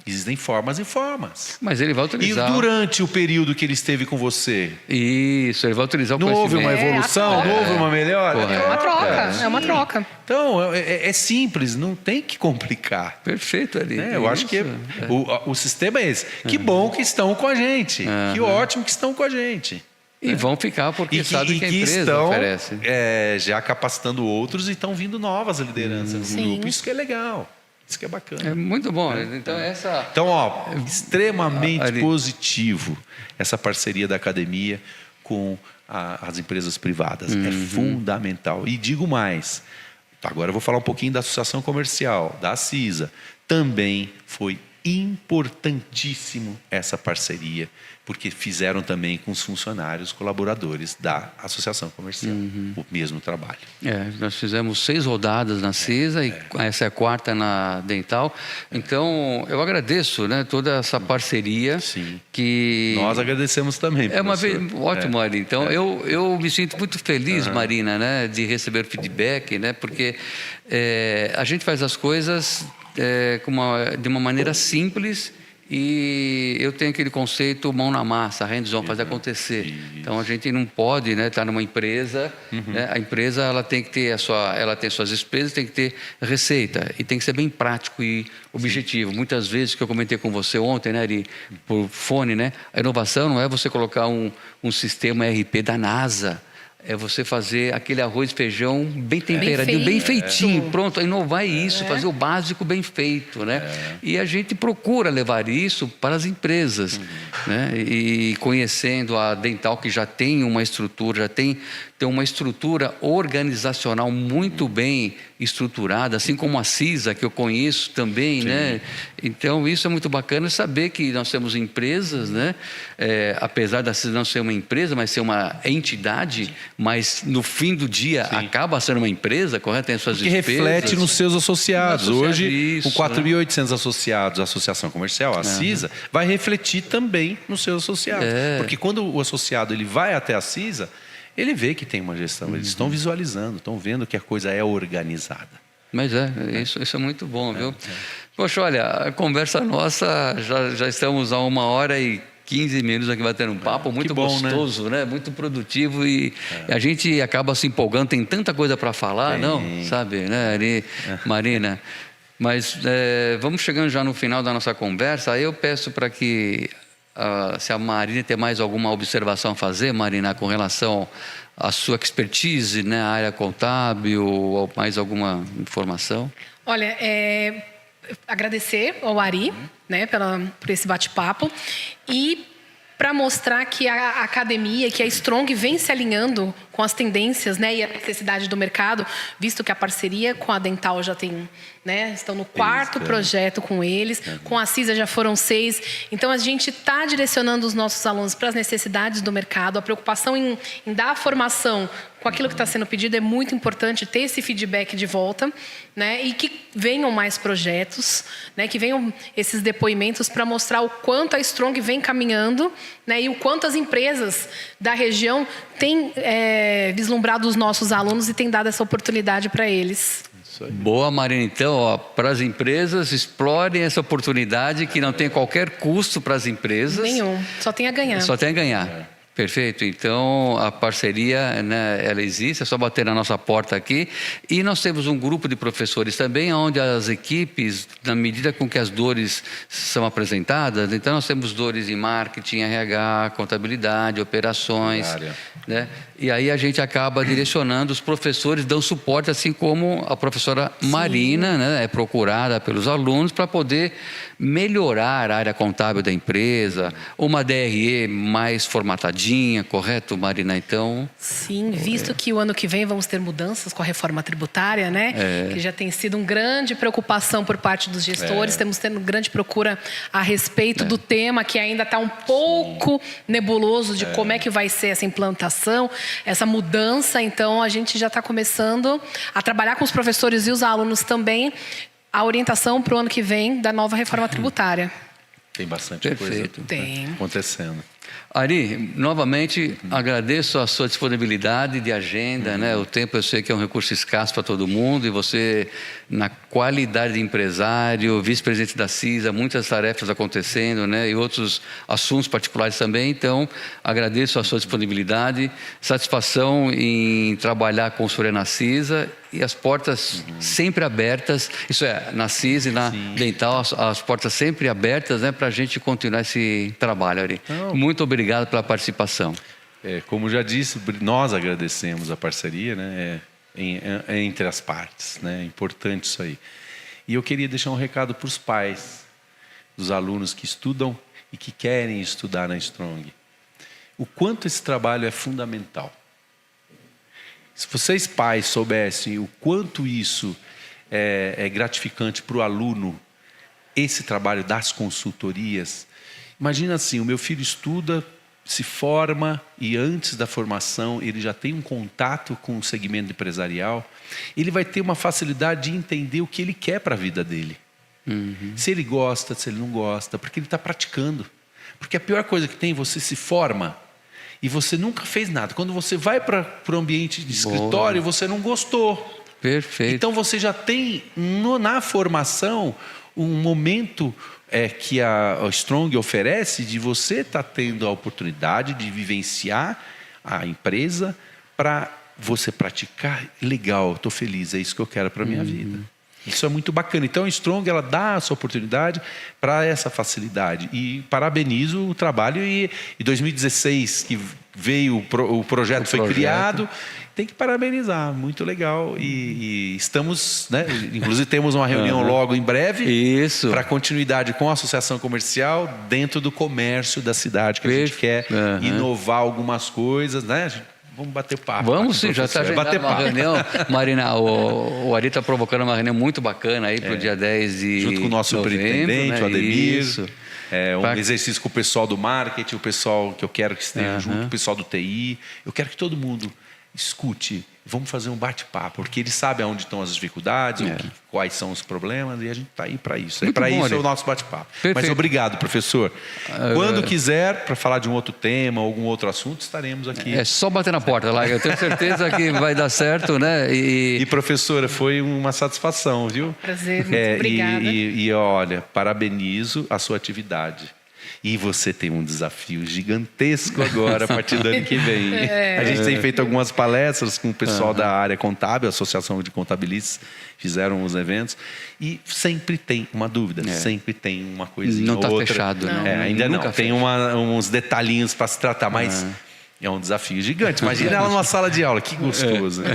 Existem formas e formas. Mas ele vai utilizar. E durante o período que ele esteve com você? Isso, ele vai utilizar o não conhecimento. Não houve uma evolução? Não houve uma melhora? É uma troca, é uma troca. Então, é simples, não tem que complicar. Perfeito, ali. Eu acho que o sistema é esse. Que bom que estão com a gente. Que ótimo que estão com a gente. E vão ficar porque sabem que a empresa estão, oferece. Já capacitando outros e estão vindo novas lideranças no grupo. Isso que é legal. Isso que é bacana. É muito bom. Então, extremamente positivo essa parceria da academia com as empresas privadas. É fundamental. E digo mais. Agora eu vou falar um pouquinho da Associação Comercial, da CISA. Também foi importantíssimo essa parceria, porque fizeram também com os funcionários, colaboradores da Associação Comercial, o mesmo trabalho. Nós fizemos 6 rodadas na CISA e essa é a 4ª na Dental. Então, eu agradeço, né, toda essa parceria. Sim. Que nós agradecemos também, professor. Uma vez ótimo, Marina. Então, eu me sinto muito feliz, Marina, né, de receber feedback, né, porque a gente faz as coisas de uma maneira simples. E eu tenho aquele conceito mão na massa, hands-on, fazer acontecer. Isso. Então a gente não pode, né, estar numa empresa, né, a empresa ela tem que ter ela tem suas despesas, tem que ter receita e tem que ser bem prático e objetivo. Sim. Muitas vezes que eu comentei com você ontem, né, Ari, por fone, né, a inovação não é você colocar um sistema ERP da NASA. É você fazer aquele arroz e feijão bem temperadinho, bem feitinho, pronto, inovar isso, fazer o básico bem feito, né? E a gente procura levar isso para as empresas, né? E conhecendo a Dental, que já tem uma estrutura, já tem uma estrutura organizacional muito bem estruturada, assim como a CISA, que eu conheço também, né? Então, isso é muito bacana saber que nós temos empresas, né? Apesar da CISA não ser uma empresa, mas ser uma entidade, mas no fim do dia acaba sendo uma empresa, correto? Tem suas despesas. Que reflete nos seus associados. Hoje, com 4.800 associados à Associação Comercial, a CISA, vai refletir também nos seus associados. Porque quando o associado ele vai até a CISA, ele vê que tem uma gestão, eles estão visualizando, estão vendo que a coisa é organizada. Mas isso é muito bom, viu? Poxa, olha, a conversa nossa, já estamos a 1h15 aqui batendo um papo, muito bom, gostoso, né? Muito produtivo e a gente acaba se empolgando, tem tanta coisa para falar, não? Sabe, né, Ari, Marina? Mas vamos chegando já no final da nossa conversa, aí eu peço para que... se a Marina tem mais alguma observação a fazer, Marina, com relação à sua expertise, né, a área contábil, ou mais alguma informação? Olha, agradecer ao Ari, né, por esse bate-papo e para mostrar que a academia, que a Strong vem se alinhando com as tendências, né, e a necessidade do mercado, visto que a parceria com a Dental já tem, né, estão no 4º projeto com eles, com a CISA já foram 6. Então a gente está direcionando os nossos alunos para as necessidades do mercado, a preocupação em dar a formação com aquilo que está sendo pedido é muito importante, ter esse feedback de volta, né, e que venham mais projetos, né, que venham esses depoimentos para mostrar o quanto a Strong vem caminhando, né, e o quanto as empresas da região têm vislumbrado os nossos alunos e têm dado essa oportunidade para eles. Boa, Marina. Então, para as empresas, explorem essa oportunidade que não tem qualquer custo para as empresas. Nenhum, só tem a ganhar. Só tem a ganhar. Perfeito. Então, a parceria, né, ela existe, é só bater na nossa porta aqui. E nós temos um grupo de professores também, onde as equipes, na medida com que as dores são apresentadas, então nós temos dores em marketing, RH, contabilidade, operações, né? E aí a gente acaba direcionando, os professores dão suporte, assim como a professora Marina, né, é procurada pelos alunos para poder melhorar a área contábil da empresa, uma DRE mais formatadinha, correto, Marina? Então... Sim, visto que o ano que vem vamos ter mudanças com a reforma tributária, né? Que já tem sido uma grande preocupação por parte dos gestores, temos tendo grande procura a respeito do tema, que ainda está um pouco nebuloso de como é que vai ser essa implantação, essa mudança. Então, a gente já está começando a trabalhar com os professores e os alunos também a orientação para o ano que vem da nova reforma tributária. Tem bastante coisa acontecendo. Ari, novamente agradeço a sua disponibilidade de agenda, né? O tempo eu sei que é um recurso escasso para todo mundo e você, na qualidade de empresário, vice-presidente da CISA, muitas tarefas acontecendo, né? E outros assuntos particulares também. Então, agradeço a sua disponibilidade, satisfação em trabalhar com o senhor na CISA e as portas sempre abertas, isso é, na CISA e na Dental, as portas sempre abertas, né, para a gente continuar esse trabalho, Ari. Muito obrigado pela participação. Como já disse, nós agradecemos a parceria, né, entre as partes, né, é importante isso aí. E eu queria deixar um recado para os pais dos alunos que estudam e que querem estudar na Strong. O quanto esse trabalho é fundamental. Se vocês pais soubessem o quanto isso é gratificante para o aluno, esse trabalho das consultorias. Imagina assim, o meu filho estuda, se forma e antes da formação ele já tem um contato com o segmento empresarial, ele vai ter uma facilidade de entender o que ele quer para a vida dele. Se ele gosta, se ele não gosta, porque ele está praticando. Porque a pior coisa que tem, você se forma e você nunca fez nada. Quando você vai para o ambiente de escritório, você não gostou. Perfeito. Então você já tem na formação um momento que a Strong oferece de você estar tendo a oportunidade de vivenciar a empresa para você praticar. Legal, estou feliz, é isso que eu quero para a minha vida. Isso é muito bacana. Então a Strong ela dá essa oportunidade para essa facilidade. E parabenizo o trabalho. E em 2016 que veio o projeto foi criado, tem que parabenizar, muito legal. E estamos, né? Inclusive temos uma reunião logo em breve para continuidade com a associação comercial dentro do comércio da cidade, que a gente quer inovar algumas coisas, né? Vamos bater papo. Vamos sim, já está agendada uma reunião. Marina, o Ari está provocando uma reunião muito bacana aí para o dia 10 de junto com o nosso superintendente, né? o Ademir. Isso. Um exercício com o pessoal do marketing, o pessoal que eu quero que esteja junto, o pessoal do TI. Eu quero que todo mundo escute. Vamos fazer um bate-papo, porque eles sabem onde estão as dificuldades, quais são os problemas, e a gente está aí para isso. Para isso é o nosso bate-papo. Mas obrigado, professor. Quando quiser, para falar de um outro tema, algum outro assunto, estaremos aqui. É só bater na porta lá, eu tenho certeza que vai dar certo, né? E professora, foi uma satisfação, viu? Prazer, muito obrigada. E olha, parabenizo a sua atividade. E você tem um desafio gigantesco agora, a partir do ano que vem. A gente tem feito algumas palestras com o pessoal da área contábil, a Associação de Contabilistas, fizeram uns eventos. E sempre tem uma dúvida, sempre tem uma coisinha ou outra. Não está fechado, não. Ainda não. Tem uns detalhinhos para se tratar, mas... É um desafio gigante. Imagina ela numa sala de aula, que gostoso. Né?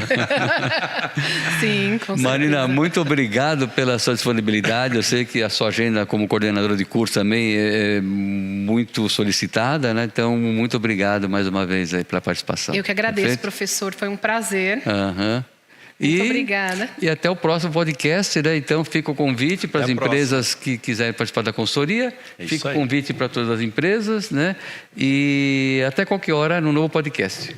Sim, com certeza. Marina, muito obrigado pela sua disponibilidade. Eu sei que a sua agenda como coordenadora de curso também é muito solicitada, né? Então, muito obrigado mais uma vez aí pela participação. Eu que agradeço, professor. Foi um prazer. Muito obrigada. E até o próximo podcast, né? Então fica o convite para as empresas que quiserem participar da consultoria. Fica o convite para todas as empresas, né? E até qualquer hora no novo podcast.